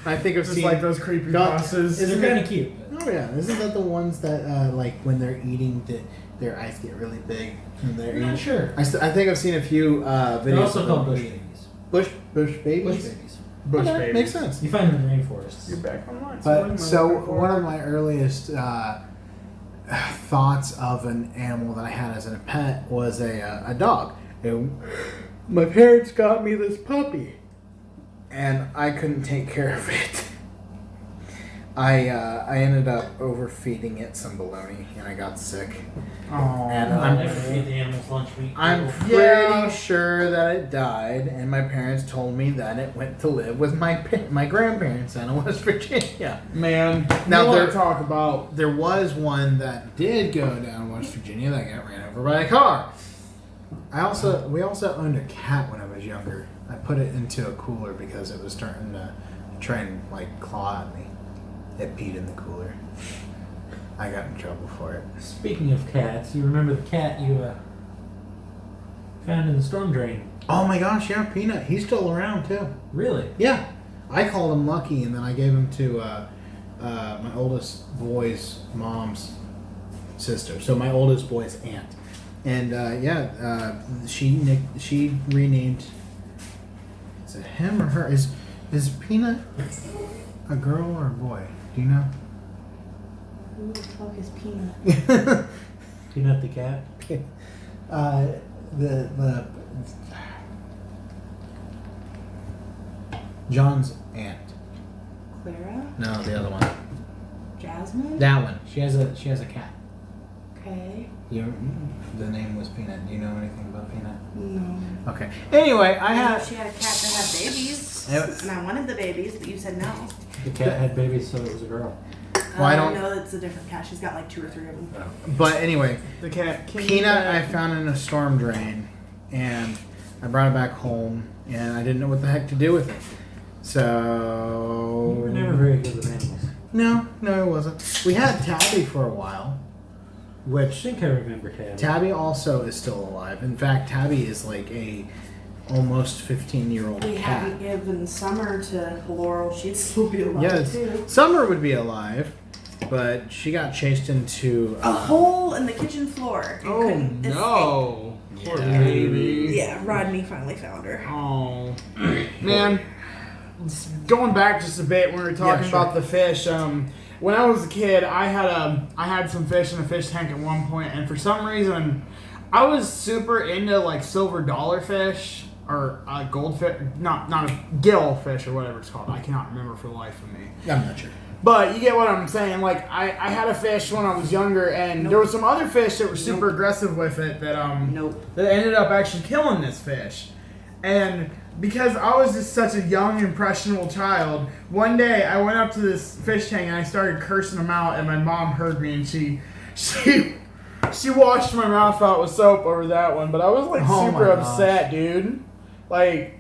I think I've Just seen like those creepy Got- bosses. Isn't They're it- kind of cute. but- Oh yeah, isn't that the ones that like when they're eating, their eyes get really big and they're I'm eating? not sure. I think I've seen a few videos. They're also of called them. bush babies. Bush babies. Bush babies. Bush Okay, babies. makes sense. You find them in rainforests. You're back online. But so one of my earliest thoughts of an animal that I had as a pet was a dog. My parents got me this puppy, and I couldn't take care of it. I ended up overfeeding it some bologna, and I got sick. And I'll never feed the animals lunch meat. I'm pretty sure that it died, and my parents told me that it went to live with my grandparents in West Virginia. Man, Now now there- there talk about. There was one that did go down West Virginia that got ran over by a car. We also owned a cat when I was younger. I put it into a cooler because it was starting to try and like claw at me. It peed in the cooler. I got in trouble for it. Speaking of cats, you remember the cat you found in the storm drain? Oh my gosh, yeah, Peanut. He's still around too. Really? Yeah, I called him Lucky, and then I gave him to my oldest boy's mom's sister. So my oldest boy's aunt, and she renamed. Is it him or her? Is Peanut a girl or a boy? Do you know? Who the fuck is Peanut? Peanut the cat? The John's aunt. Clara? No, the other one. Jasmine? That one. She has a cat. Okay. The name was Peanut. Do you know anything about Peanut? No. Okay. Anyway, I I know had. she had a cat that had babies. Yep. And I wanted the babies, but you said no. The cat had babies, so it was a girl. Well, I don't- know it's a different cat. She's got like 2 or 3 of them. But anyway, The cat. Peanut I found in a storm drain, and I brought it back home, and I didn't know what the heck to do with it. So. You were never very good with animals. No, it wasn't. We had Tabby for a while, I which think I remember Tabby. Tabby also is still alive. In fact, Tabby is like a almost 15-year-old We cat. hadn't given Summer to Laurel. She'd still be alive Yes, too. Summer would be alive, but she got chased into A hole in the kitchen floor. And Oh couldn't no! Poor Yeah. baby. escape. Yeah, Rodney finally found her. Oh, man. Going back just a bit when we were talking Yeah, sure. about the fish. When I was a kid, I had some fish in a fish tank at one point, and for some reason, I was super into like silver dollar fish or goldfish, not a gill fish or whatever it's called. I cannot remember for the life of me. I'm not sure. But you get what I'm saying. Like I had a fish when I was younger, and there was some other fish that were super aggressive with it that Nope. that ended up actually killing this fish. And because I was just such a young, impressionable child, one day I went up to this fish tank and I started cursing them out, and my mom heard me, and she washed my mouth out with soap over that one. But I was like Oh super my upset, dude. Like,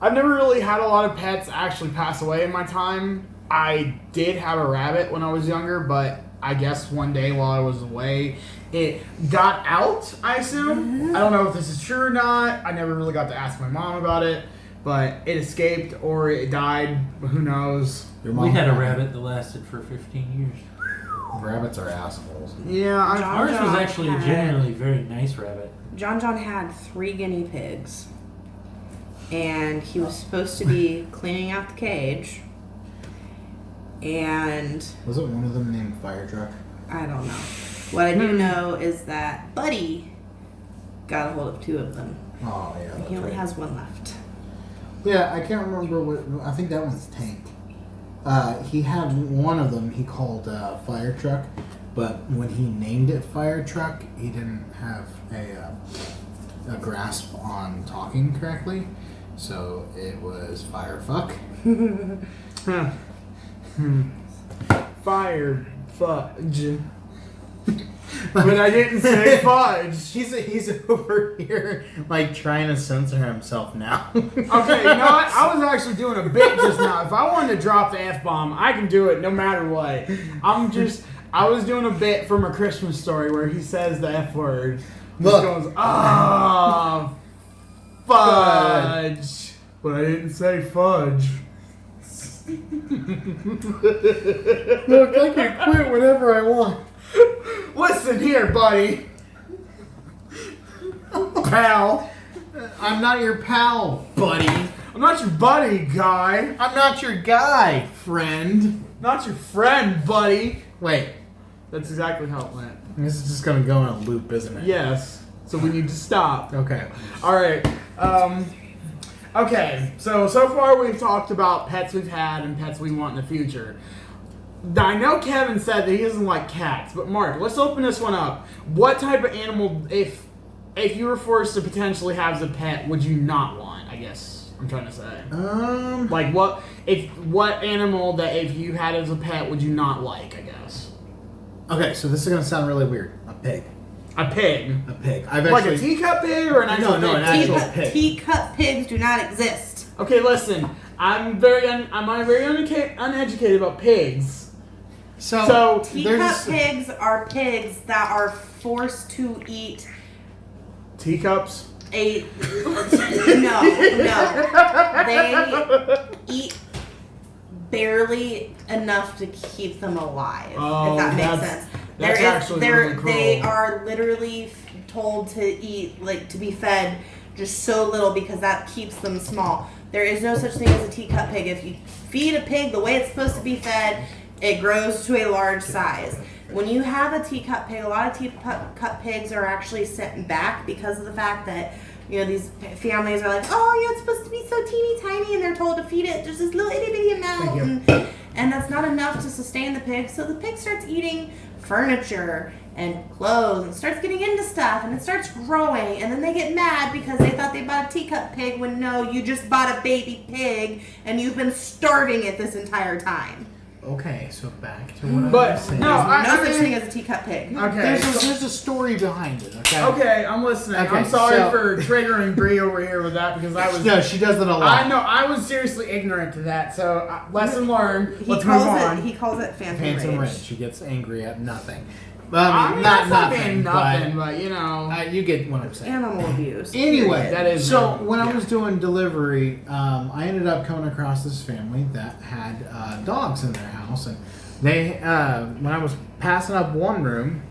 I've never really had a lot of pets actually pass away in my time. I did have a rabbit when I was younger, but I guess one day while I was away, it got out, I assume. I don't know if this is true or not. I never really got to ask my mom about it, but it escaped or it died. Who knows? Your We had a rabbit that lasted for 15 years. Rabbits are assholes. Yeah, John- Ours was John actually a had- genuinely very nice rabbit. John had 3 guinea pigs. And he was supposed to be cleaning out the cage. And Was it one of them named Fire Truck? I don't know. What I do know is that Buddy got a hold of 2 of them. Oh yeah. He That's only right. has 1 left. Yeah, I can't remember what. I think that one's Tank. He had one of them he called Fire Truck, but when he named it Fire Truck, he didn't have a grasp on talking correctly, so it was Fire Fuck. Huh. Fire fudge. But I didn't say fudge. He's over here like trying to censor himself now. Okay, you know what? I was actually doing a bit just now. If I wanted to drop the F-bomb, I can do it no matter what. I was doing a bit from A Christmas Story where he says the F word. Look. He goes, ah, fudge. But I didn't say fudge. Look, I can quit whenever I want. Listen here, buddy. Pal. I'm not your pal, buddy. I'm not your buddy, guy. I'm not your guy, friend. Not your friend, buddy. Wait, That's exactly how it went. this is just gonna go in a loop, isn't it? Yes. So we need to stop. Okay. All right. Okay, so far we've talked about pets we've had and pets we want in the future. I know Kevin said that he doesn't like cats, but Mark, let's open this one up. What type of animal, if you were forced to potentially have as a pet, would you not want? I guess I'm trying to say. Like what animal that if you had as a pet would you not like? I guess. Okay, so this is gonna sound really weird. A pig. A pig. A pig. I've Like actually a teacup pig or an actual No, pig? an actual pig. Teacup pigs do not exist. Okay, listen. I'm very uneducated about pigs. So Teacup pigs are pigs that are forced to eat teacups. no. They eat barely enough to keep them alive. Oh, if that makes that's- sense. that's actually really cruel. They are literally told to eat, like to be fed just so little because that keeps them small. There is no such thing as a teacup pig. If you feed a pig the way it's supposed to be fed, it grows to a large size. When you have a teacup pig, a lot of teacup pigs are actually sent back because of the fact that, you know, these families are like, oh, yeah, it's supposed to be so teeny tiny, and they're told to feed it just this little itty bitty amount, and that's not enough to sustain the pig. So the pig starts eating furniture and clothes and starts getting into stuff, and it starts growing, and then they get mad because they thought they bought a teacup pig when no, you just bought a baby pig and you've been starving it this entire time. Okay, so back to what But, I was saying. no, There's no I such mean- thing as a teacup pig. Okay. There's a story behind it. Okay. Okay, I'm listening. Okay, I'm sorry so- for triggering Bree over here with that because I was. No, she does it a lot. I know. I was seriously ignorant to that. So lesson learned. He Let's move calls on. it Phantom Phantom Rage. Rage. She gets angry at nothing. I mean, not that's nothing, but you know. you get what I'm saying. Animal abuse. Anyway, That is so very- when I yeah. was doing delivery, I ended up coming across this family that had dogs in their house, and they when I was passing up one room,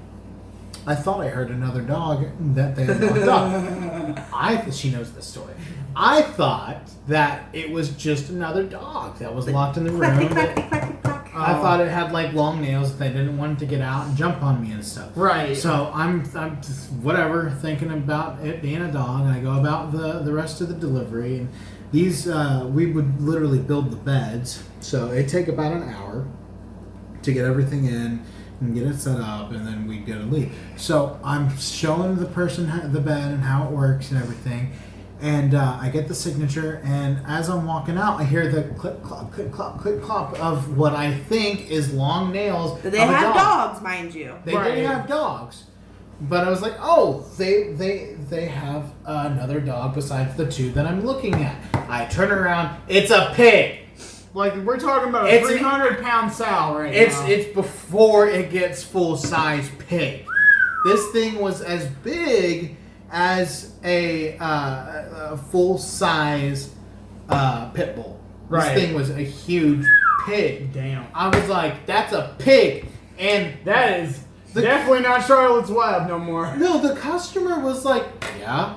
I thought I heard another dog that they had locked up. She knows this story. I thought that it was just another dog that was locked in the room. Quacky, quacky, quacky, quack. I thought it had like long nails. They didn't want it to get out and jump on me and stuff. Right. So I'm just whatever thinking about it being a dog, and I go about the rest of the delivery. And these we would literally build the beds, so it'd take about an hour to get everything in and get it set up, and then we'd go to leave. So I'm showing the person the bed and how it works and everything. And I get the signature, and as I'm walking out, I hear the clip, clop, clip, clop, clip, clop of what I think is long nails. They of a have dog. dogs, mind you. They Right. didn't have dogs, but I was like, oh, they have another dog besides the two that I'm looking at. I turn around, it's a pig. Like we're talking about a It's- 300-pound sow right It's now. it's before it gets full size pig. This thing was as big as a full size pit bull. Right. This thing was a huge pig. Damn. I was like, that's a pig, and That is The- definitely not Charlotte's Web no more. no, the customer was like, yeah.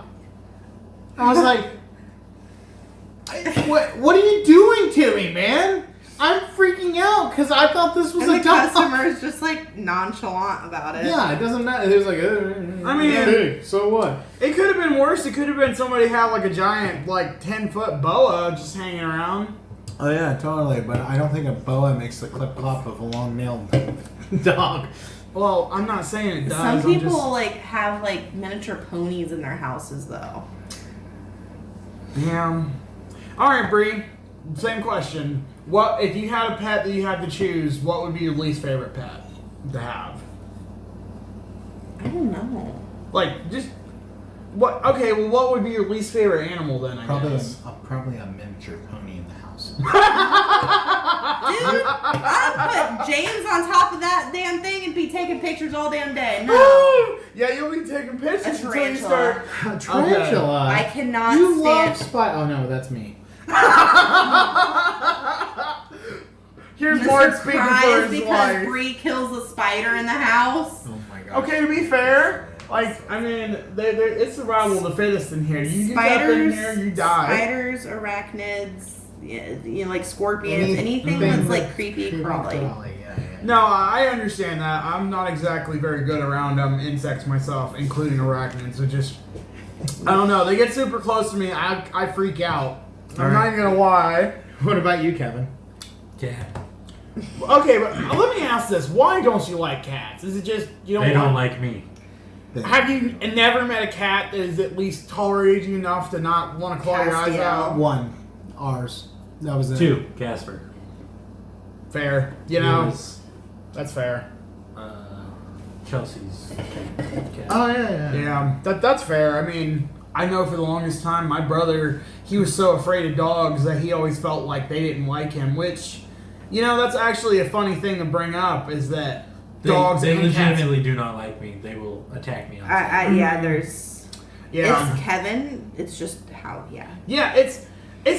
I was like, what are you doing to me, man? I'm freaking out because I thought this was And a the dog. customer is just like nonchalant about it. Yeah, it doesn't matter. It was like, I mean- pig, so what? It could have been worse. It could have been somebody had like a giant, like 10-foot boa just hanging around. Oh yeah, totally. But I don't think a boa makes the clip clop of a long nailed dog. Well, I'm not saying it does. Some I'm people just- like have like miniature ponies in their houses though. Yeah. All right, Bree. Same question. What if you had a pet that you had to choose? What would be your least favorite pet to have? I don't know. Like, just what? Okay, well, what would be your least favorite animal then? I Probably guess. probably a miniature pony in the house. Dude, I'd put James on top of that damn thing and be taking pictures all damn day. No. Yeah, you'll be taking pictures A until you tarantula. start. Tarantula. I cannot You stand love spy. Oh no, that's me. Here's Mr. Mark speaking for Cries his because wife. Bree kills a spider in the house. Oh my god. Okay, to be fair, like I mean, it's survival of the fittest in here. You get up in Spiders, here, you die. spiders, arachnids, you know, like scorpions, anything Anything that's like creepy crawly. Yeah, yeah. No, I understand that. I'm not exactly very good around insects myself, including arachnids. So just, I don't know. They get super close to me. I freak out. I'm not even gonna lie. What about you, Kevin? Cat. Okay, but let me ask this: why don't you like cats? Is it just you don't? They don't like me. Have you never met a cat that is at least tolerated you enough to not want to claw your eyes Castiel. out? One. Ours. That was it. 2, Casper. Fair, you know, Yours, that's fair. Chelsea's cat. Oh, yeah. Yeah, that's fair. I mean, I know for the longest time, my brother, he was so afraid of dogs that he always felt like they didn't like him, which, you know, that's actually a funny thing to bring up, is that dogs They and cats... legitimately do not like me. They will attack me on sight. Yeah, there's. Yeah. It's Kevin. It's just how, Yeah, it's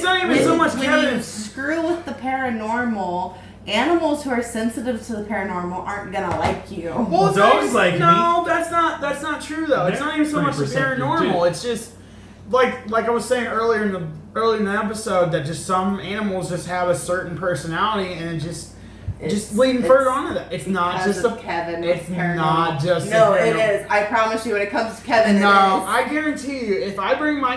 not even so much when Kevin. you screw with the paranormal, animals who are sensitive to the paranormal aren't gonna like you. Well, it's Dogs not, like no, that's not true though. It's They're not even so much the pretty perceptive, paranormal. too. It's just like I was saying earlier in the episode that just some animals just have a certain personality and it just leading further on to that. It's not Because just of Kevin. with It's paranormal. not just No, a it paranormal. is. I promise you. When it comes to Kevin, No, it is. I guarantee you, if I bring my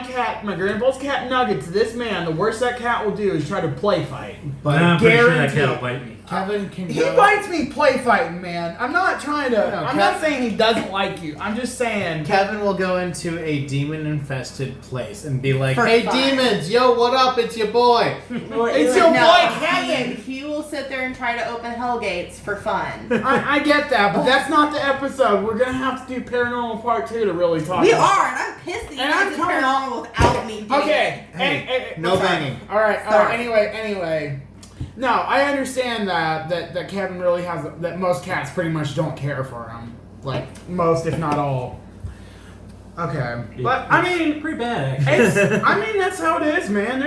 grandpa's cat Nugget to this man, the worst that cat will do is try to play fight. But I'm pretty sure that guarantee- cat will bite me. Kevin can He go. bites me play fighting, man. I'm not trying to. No, I'm not saying he doesn't like you. I'm just saying. Kevin will go into a demon-infested place and be like, For "Hey, fun. demons! Yo, what up? It's your boy." Well, It's it- your no, boy, Kevin. He will sit there and try to open hell gates for fun. I get that, but that's not the episode. We're gonna have to do Paranormal Part 2 to really talk We about are, and I'm pissed that you And guys I'm did coming paranormal without me. it. doing Okay. it. Hey, no sorry. banging. All right. Sorry. Anyway. No, I understand that Kevin really has that most cats pretty much don't care for him, like most, if not all. Okay, but I mean, Pretty bad, actually. I mean that's how it is, man.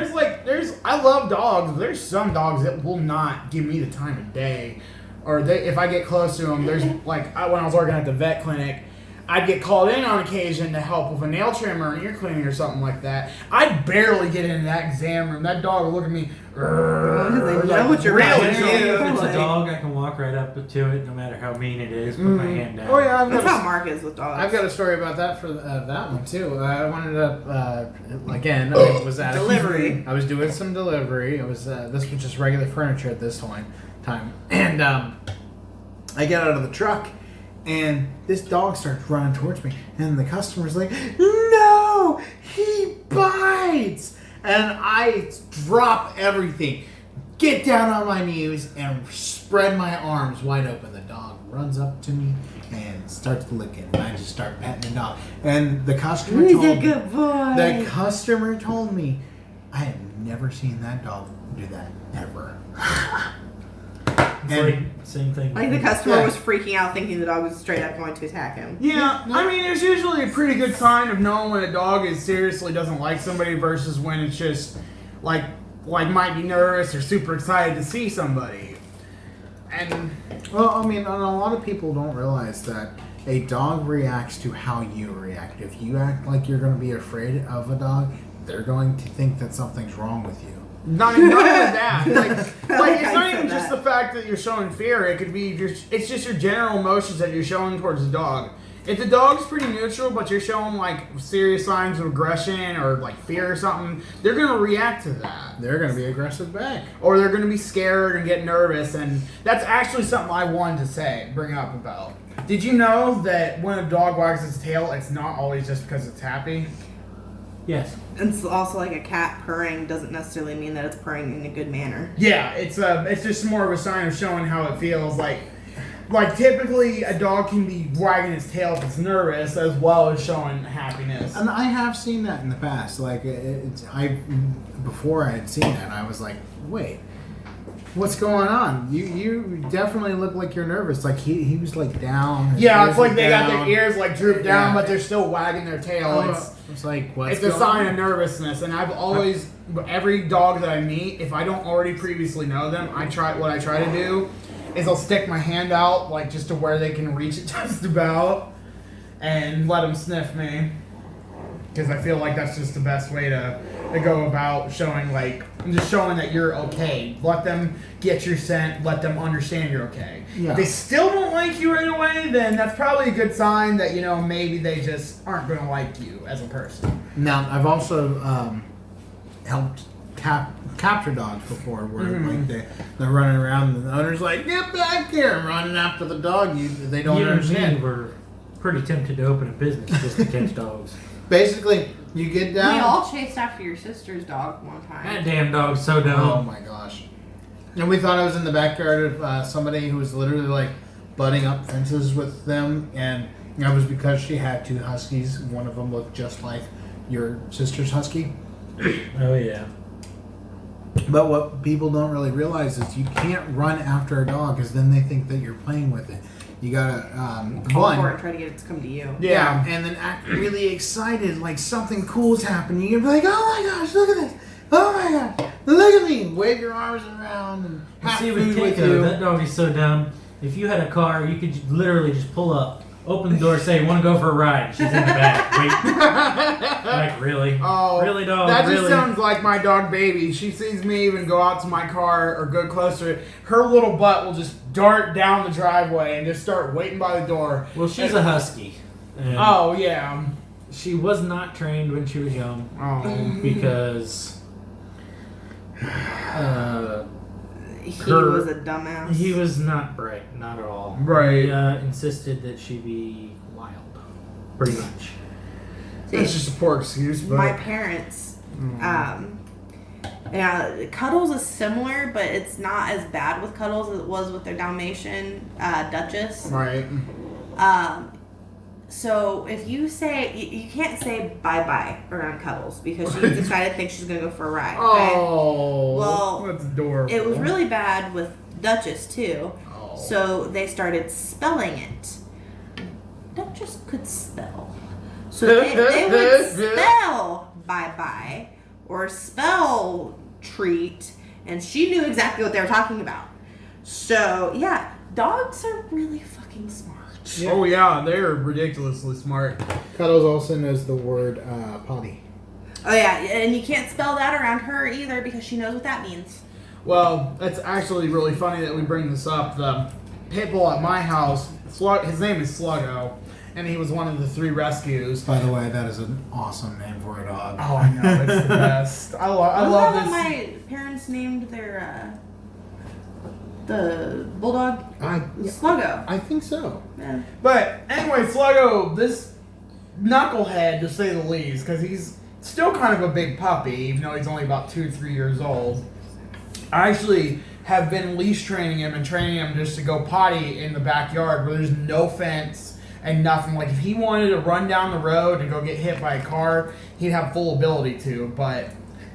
I love dogs. But there's some dogs that will not give me the time of day, or if I get close to them, there's when I was working at the vet clinic, I'd get called in on occasion to help with a nail trimmer or ear cleaning or something like that. I'd barely get into that exam room. That dog would look at me. They know what you're really? about to do. If it's a Like- dog, I can walk right up to it, no matter how mean it is. Put my hand down. Oh yeah, That's how Mark is with dogs. I've got a story about that for that one too. I wanted to again. I was at Delivery. I was doing some delivery. It was this was just regular furniture at this time, and I get out of the truck, and this dog starts running towards me, and the customer's like, "No, he bites!" And I drop everything, get down on my knees, and spread my arms wide open. The dog runs up to me and starts licking, and I just start petting the dog. And the customer He's told a me, good boy. the customer told me, I have never seen that dog do that ever. It's And- like same thing. Like the customer Yeah. was freaking out, thinking the dog was straight up going to attack him. Yeah, I mean, there's usually a pretty good sign of knowing when a dog is seriously doesn't like somebody versus when it's just like might be nervous or super excited to see somebody. And Well, I mean, and a lot of people don't realize that a dog reacts to how you react. If you act like you're going to be afraid of a dog, they're going to think that something's wrong with you. not only that, like Like it's I not said even just that. the fact that you're showing fear. It could be it's just your general emotions that you're showing towards the dog. If the dog's pretty neutral, but you're showing like serious signs of aggression or like fear or something, they're gonna react to that. They're going to be aggressive back. Or they're going to be scared and get nervous, and that's actually something I wanted to bring up about. Did you know that when a dog wags its tail, it's not always just because it's happy? Yes. And it's also like a cat purring doesn't necessarily mean that it's purring in a good manner. Yeah, it's just more of a sign of showing how it feels. Like typically a dog can be wagging its tail if it's nervous, as well as showing happiness. And I have seen that in the past. Like, before I had seen that, I was like, wait. What's going on? You definitely look like you're nervous. Like he was like down. His Yeah, ears it's like were they got down. their ears like drooped down, Yeah. but they're still wagging their tail. It's like what's It's a going sign on? of nervousness, and I've always every dog that I meet, if I don't already previously know them, what I try to do is I'll stick my hand out like just to where they can reach it just about, and let them sniff me, because I feel like that's just the best way to go about showing showing that you're okay. Let them get your scent. Let them understand you're okay. Yeah. If they still don't like you right away, then that's probably a good sign that maybe they just aren't going to like you as a person. Now I've also helped capture dogs before, where like they're running around and the owner's like, get back here, and running after the dog. They don't You and me understand. were pretty tempted to open a business just to catch dogs. Basically, you get down. We all chased after your sister's dog one time. That damn dog's so dumb. Oh my gosh! And we thought I was in the backyard of somebody who was literally like butting up fences with them, and that was because she had 2 huskies. One of them looked just like your sister's husky. Oh yeah. But what people don't really realize is you can't run after a dog, because then they think that you're playing with it. You gotta Call for it, try to get it to come to you. Yeah, and then act really excited, like something cool's happening. You're like, oh my gosh, look at this! Oh my gosh, look at me! Wave your arms around and have See, with food with Keiko, you. that dog is so dumb. If you had a car, you could literally just pull up, open the door, say, "Want to go for a ride?" She's in the back. Wait, like really? Oh, really, dog? That just really? sounds like my dog Baby. She sees me even go out to my car or go close to it. Her little butt will just dart down the driveway and just start waiting by the door. Well, she's a husky. And Oh yeah. she was not trained when she was young Oh. because He Her- was a dumbass. he was not bright, not at all. Right. He insisted that she be wild, pretty much. It's just a poor excuse, but My parents, yeah, Cuddles is similar, but it's not as bad with Cuddles as it was with their Dalmatian, Duchess. right. So if you say, you can't say bye-bye around Cuddles because she gets excited, thinks she's going to go for a ride. Okay? Oh. Well, that's adorable. It was really bad with Duchess, too. Oh. So they started spelling it. Duchess could spell. So they would spell bye-bye or spell treat, and she knew exactly what they were talking about. So, yeah, dogs are really fucking smart. Oh yeah, they're ridiculously smart. Cuddles also knows the word potty. Oh, yeah, and you can't spell that around her either because she knows what that means. Well, that's actually really funny that we bring this up. The pit bull at my house, his name is Sluggo, and he was one of the 3 rescues. By the way, that is an awesome name for a dog. Oh, I know, it's the best. I love Wasn't that this. what my parents named their, the bulldog? Sluggo. I think so. Yeah. But anyway, Sluggo, this knucklehead to say the least, because he's still kind of a big puppy, even though he's only about 2-3 years old. I actually have been leash training him and training him just to go potty in the backyard where there's no fence and nothing. Like if he wanted to run down the road and go get hit by a car, he'd have full ability to. But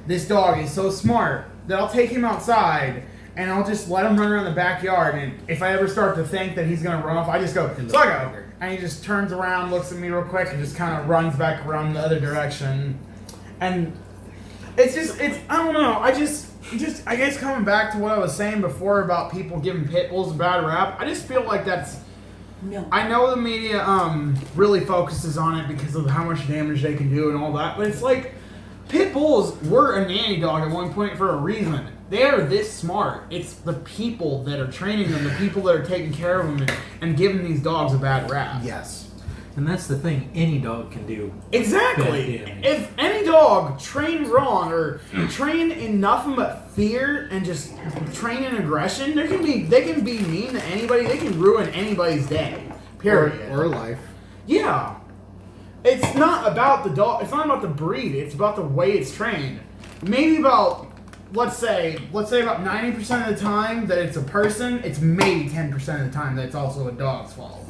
this dog is so smart that I'll take him outside and I'll just let him run around the backyard. And if I ever start to think that he's going to run off, I just go, Sluggo! And he just turns around, looks at me real quick, and just kind of runs back around the other direction. And I don't know, I guess coming back to what I was saying before about people giving pit bulls a bad rap, I just feel like that's, No. I know the media really focuses on it because of how much damage they can do and all that, but it's like, pit bulls were a nanny dog at one point for a reason. They are this smart. It's the people that are training them, the people that are taking care of them and giving these dogs a bad rap. Yes. And that's the thing, any dog can do. Exactly. Bad damage. If any dog trained wrong or trained in nothing but fear and just train in aggression, they can be mean to anybody. They can ruin anybody's day. Period. Or life. Yeah. It's not about the dog. It's not about the breed. It's about the way it's trained. Maybe about, let's say about 90% of the time that it's a person, it's maybe 10% of the time that it's also a dog's fault.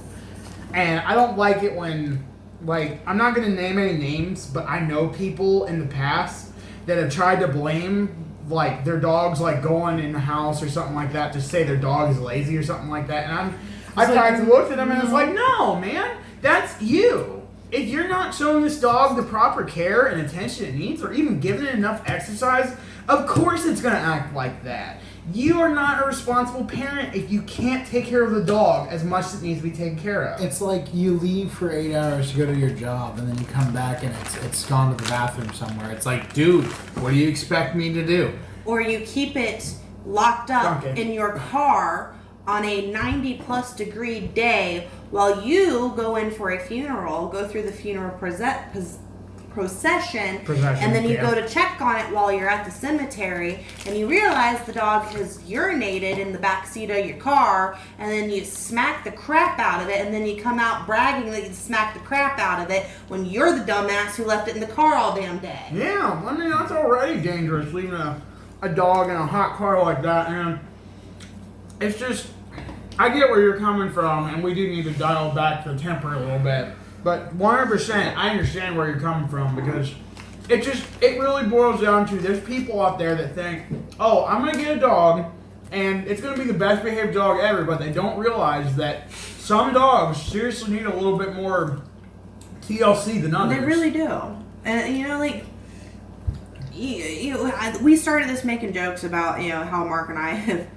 And I don't like it when, like, I'm not going to name any names, but I know people in the past that have tried to blame, like, their dogs, like, going in the house or something like that, to say their dog is lazy or something like that. And I practically looked at them and it's like, no, man, that's you. If you're not showing this dog the proper care and attention it needs, or even giving it enough exercise, of course it's going to act like that. You are not a responsible parent if you can't take care of the dog as much as it needs to be taken care of. It's like you leave for 8 hours to go to your job, and then you come back and it's gone to the bathroom somewhere. It's like, dude, what do you expect me to do? Or you keep it locked up Duncan. in your car on a 90-plus degree day while you go in for a funeral, go through the funeral procession, and then you go to check on it while you're at the cemetery, and you realize the dog has urinated in the back seat of your car, and then you smack the crap out of it, and then you come out bragging that you smacked the crap out of it when you're the dumbass who left it in the car all damn day. Yeah, I mean, that's already dangerous, leaving a dog in a hot car like that, and it's just, I get where you're coming from, and we do need to dial back the temper a little bit, but 100%, I understand where you're coming from, because it really boils down to, there's people out there that think, oh, I'm going to get a dog, and it's going to be the best behaved dog ever, but they don't realize that some dogs seriously need a little bit more TLC than others. They really do. And, we started this making jokes about, how Mark and I have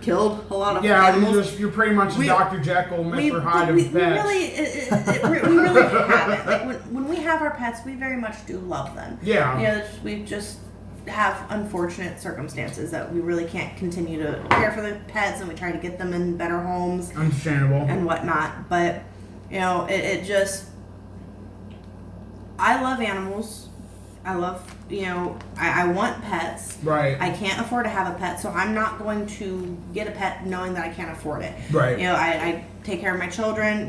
killed a lot of animals. You're pretty much Dr. Jekyll, Mr. Hyde of pets. We really haven't. Like, when we have our pets, we very much do love them. Yeah. We just have unfortunate circumstances that we really can't continue to care for the pets, and we try to get them in better homes. Understandable. And whatnot. But, it just... I love animals. I love, I want pets. Right. I can't afford to have a pet, so I'm not going to get a pet knowing that I can't afford it. Right. I take care of my children.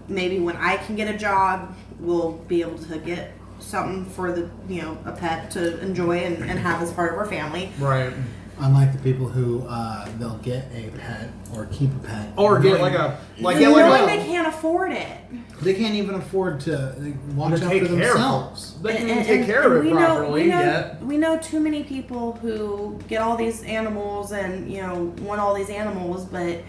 Maybe when I can get a job, we'll be able to get something for a pet to enjoy and have as part of our family. Right. Unlike the people who they'll get a pet or keep a pet, or get knowing they can't afford it. They can't even afford to watch out for themselves. They can't even take care of it properly yet. We know too many people who get all these animals and want all these animals, but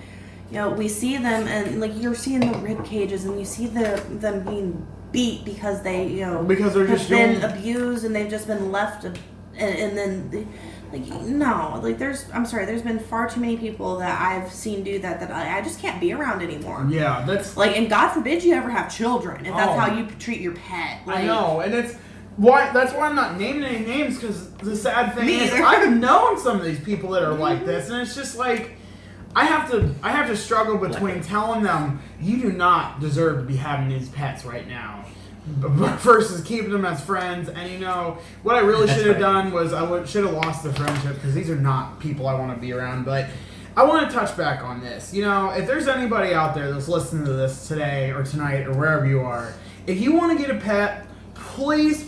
we see them and like you're seeing the rib cages and you see them being beat because they because they're just been abused and they've just been left and then. There's been far too many people that I've seen do that I just can't be around anymore. Yeah, that's... and God forbid you ever have children, if that's how you treat your pet. I know, and that's why I'm not naming any names, because the sad thing is, I've known some of these people that are like this, and it's just like, I have to struggle between telling them, you do not deserve to be having these pets right now, versus keeping them as friends. And what I really should have done was should have lost the friendship, because these are not people I want to be around. But I want to touch back on this. If there's anybody out there that's listening to this today or tonight or wherever you are, if you want to get a pet, please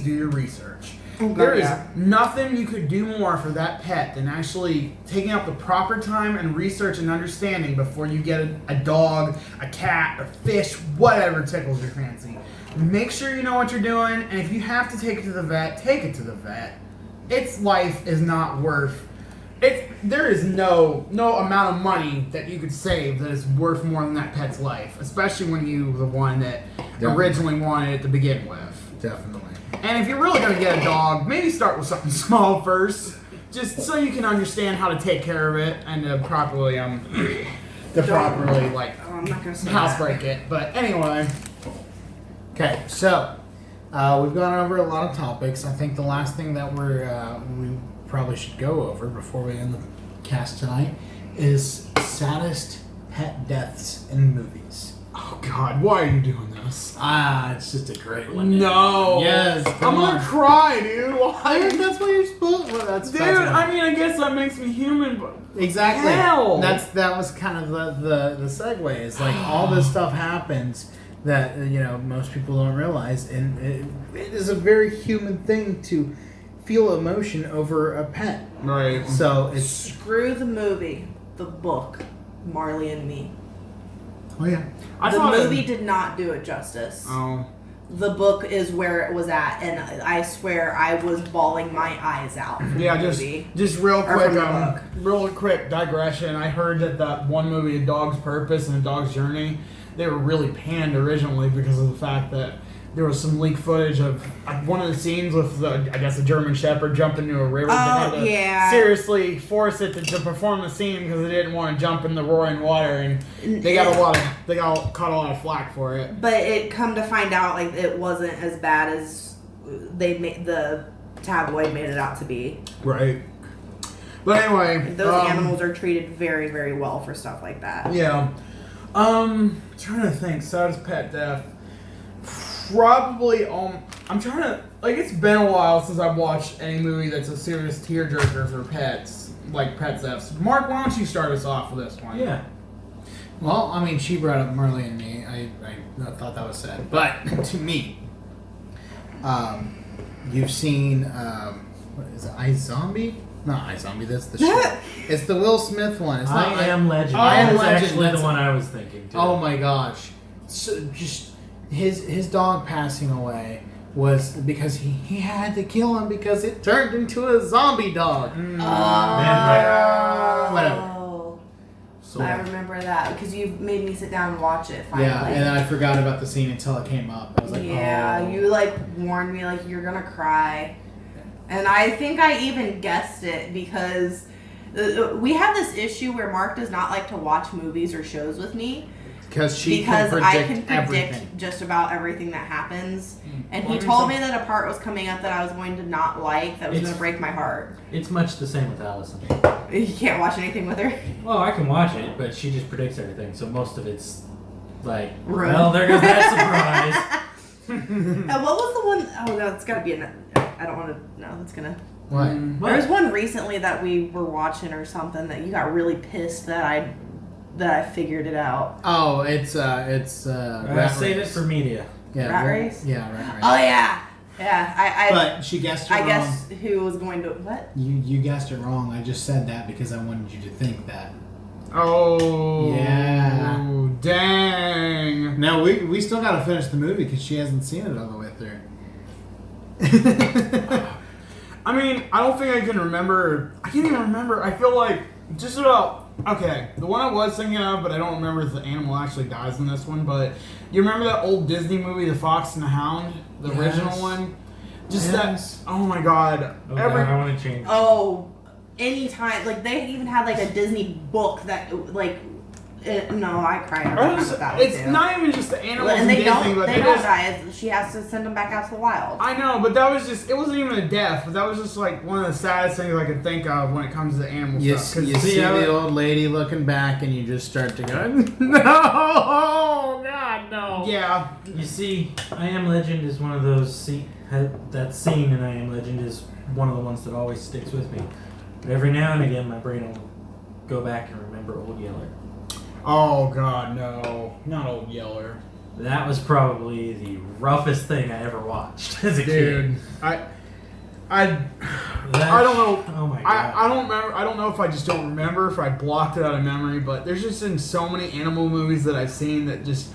do your research. There is nothing you could do more for that pet than actually taking out the proper time and research and understanding before you get a dog, a cat, a fish, whatever tickles your fancy. Make sure you know what you're doing, and if you have to take it to the vet, take it to the vet. Its life is not worth... There is no amount of money that you could save that is worth more than that pet's life, especially when you were the one that originally wanted it to begin with. Definitely. And if you're really going to get a dog, maybe start with something small first, just so you can understand how to take care of it and to properly housebreak it. But anyway. Okay, so we've gone over a lot of topics. I think the last thing that we probably should go over before we end the cast tonight is saddest pet deaths in movies. Oh God, why are you doing this? It's just a great one. No. Yes. I'm gonna cry, dude. Why? That's what you're supposed to. Dude, I guess that makes me human, but exactly. Hell. That was kind of the segue. It's like all this stuff happens that most people don't realize, and it is a very human thing to feel emotion over a pet. Right. So it's screw the movie, the book, Marley and Me. Oh yeah. The movie did not do it justice. Oh. The book is where it was at, and I swear I was bawling my eyes out. Yeah, just real quick digression. I heard that one movie, A Dog's Purpose and A Dog's Journey, they were really panned originally because of the fact that there was some leaked footage of one of the scenes with the German Shepherd jumping into a river. Oh, they had to seriously force it to perform the scene because they didn't want to jump in the roaring water, and they caught a lot of flack for it. But it come to find out, it wasn't as bad as the tabloid made it out to be. Right. But anyway, those animals are treated very, very well for stuff like that. Yeah. Trying to think, saddest pet death. probably I'm trying to it's been a while since I've watched any movie that's a serious tearjerker for pets, like Pet Thefts. Mark, why don't you start us off with this one? Yeah. Well, I mean, she brought up Marley and Me. I thought that was sad, but to me, you've seen what is it? iZombie? Not iZombie. That's the show. It's the Will Smith one. It's not I Am Legend. I Am That's Legend. actually That's the one I was thinking too. Oh my gosh! So just his dog passing away was because he had to kill him because it turned into a zombie dog. Whatever. So, I remember that because you made me sit down and watch it finally. Yeah, and I forgot about the scene until it came up. I was like, yeah, oh. you warned me you're gonna cry, and I think I even guessed it because we have this issue where Mark does not like to watch movies or shows with me Because I can predict everything. just about everything that happens. And Well, he I mean, told me that a part was coming up that I was going to not like, that was going to break my heart. it's much the same with Allison. You can't watch anything with her. Well, I can watch it, but she just predicts everything, so most of it's Rude. well, there goes that surprise. And what was the one oh no, it's got to be I don't want to, no, it's going to. What? There was one recently that we were watching or something that you got really pissed that I figured it out. Oh, it's Rat Save it Race. for media. Yeah, Rat Race? Yeah, Rat Race. Oh yeah. Yeah, But she guessed it I wrong. guess who was going to what? You guessed it wrong. I just said that because I wanted you to think that. Oh. Yeah. Dang. No, we still got to finish the movie because she hasn't seen it all the way through. I mean, I don't think I can remember. I can't even remember. I feel like just about. Okay, the one I was thinking of, but I don't remember if the animal actually dies in this one. But you remember that old Disney movie, The Fox and the Hound, the Yes. original one? Just Yes. that. Oh my God! Oh, God, I want to change. Oh, anytime. They even had a Disney book that no, I cried every time with that one It's too. not even just the animals and in they Disney, don't but they they don't just. die. She has to send them back out to the wild. I know, but that was just. It wasn't even a death, but that was just one of the saddest things I could think of when it comes to the animal You stuff. 'Cause- see the old lady looking back, and you just start to go, no, God, no. Yeah. You see, I Am Legend is one of those that scene in I Am Legend is one of the ones that always sticks with me. But every now and again, my brain will go back and remember Old Yeller. Oh God, no! Not Old Yeller. That was probably the roughest thing I ever watched as a Dude, kid. I That- don't know. Oh my god. I don't remember. I don't know if I just don't remember, if I blocked it out of memory. But there's just been so many animal movies that I've seen that just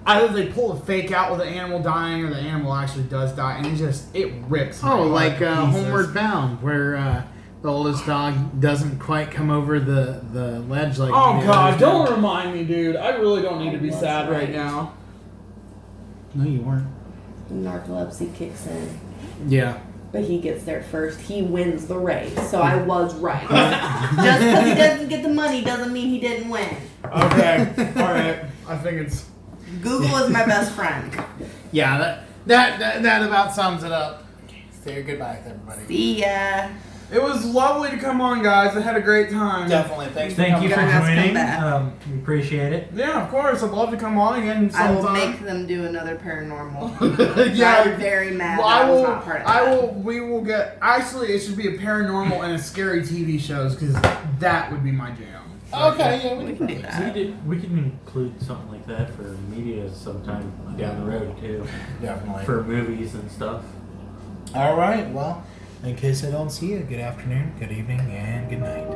either they pull a fake out with the animal dying, or the animal actually does die, and it rips. my Oh, heart like to pieces. Homeward Bound, where the oldest dog doesn't quite come over the ledge like. Oh the God! others Don't do. remind me, dude. I really don't need to be sad right now. No, you weren't. Narcolepsy kicks in, Yeah. but he gets there first. He wins the race, so I was right. Just because he doesn't get the money doesn't mean he didn't win. Okay. All right. I think it's. Google is my best friend. Yeah, that about sums it up. Say goodbye to everybody. See ya. It was lovely to come on, guys. I had a great time. Definitely. Thanks for Thank coming. you for You're gonna have to come joining. back. We appreciate it. Yeah, of course. I'd love to come on again I will sometime. make them do another paranormal. Yeah. I'm very mad. Well, that I was will. not part of I that. will. We will get. Actually, it should be a paranormal and a scary TV shows because that would be my jam. Okay, yeah, We can do that. We can include something like that for media sometime down the road too, Definitely. for movies and stuff. All right. Well, in case I don't see you, good afternoon, good evening, and good night.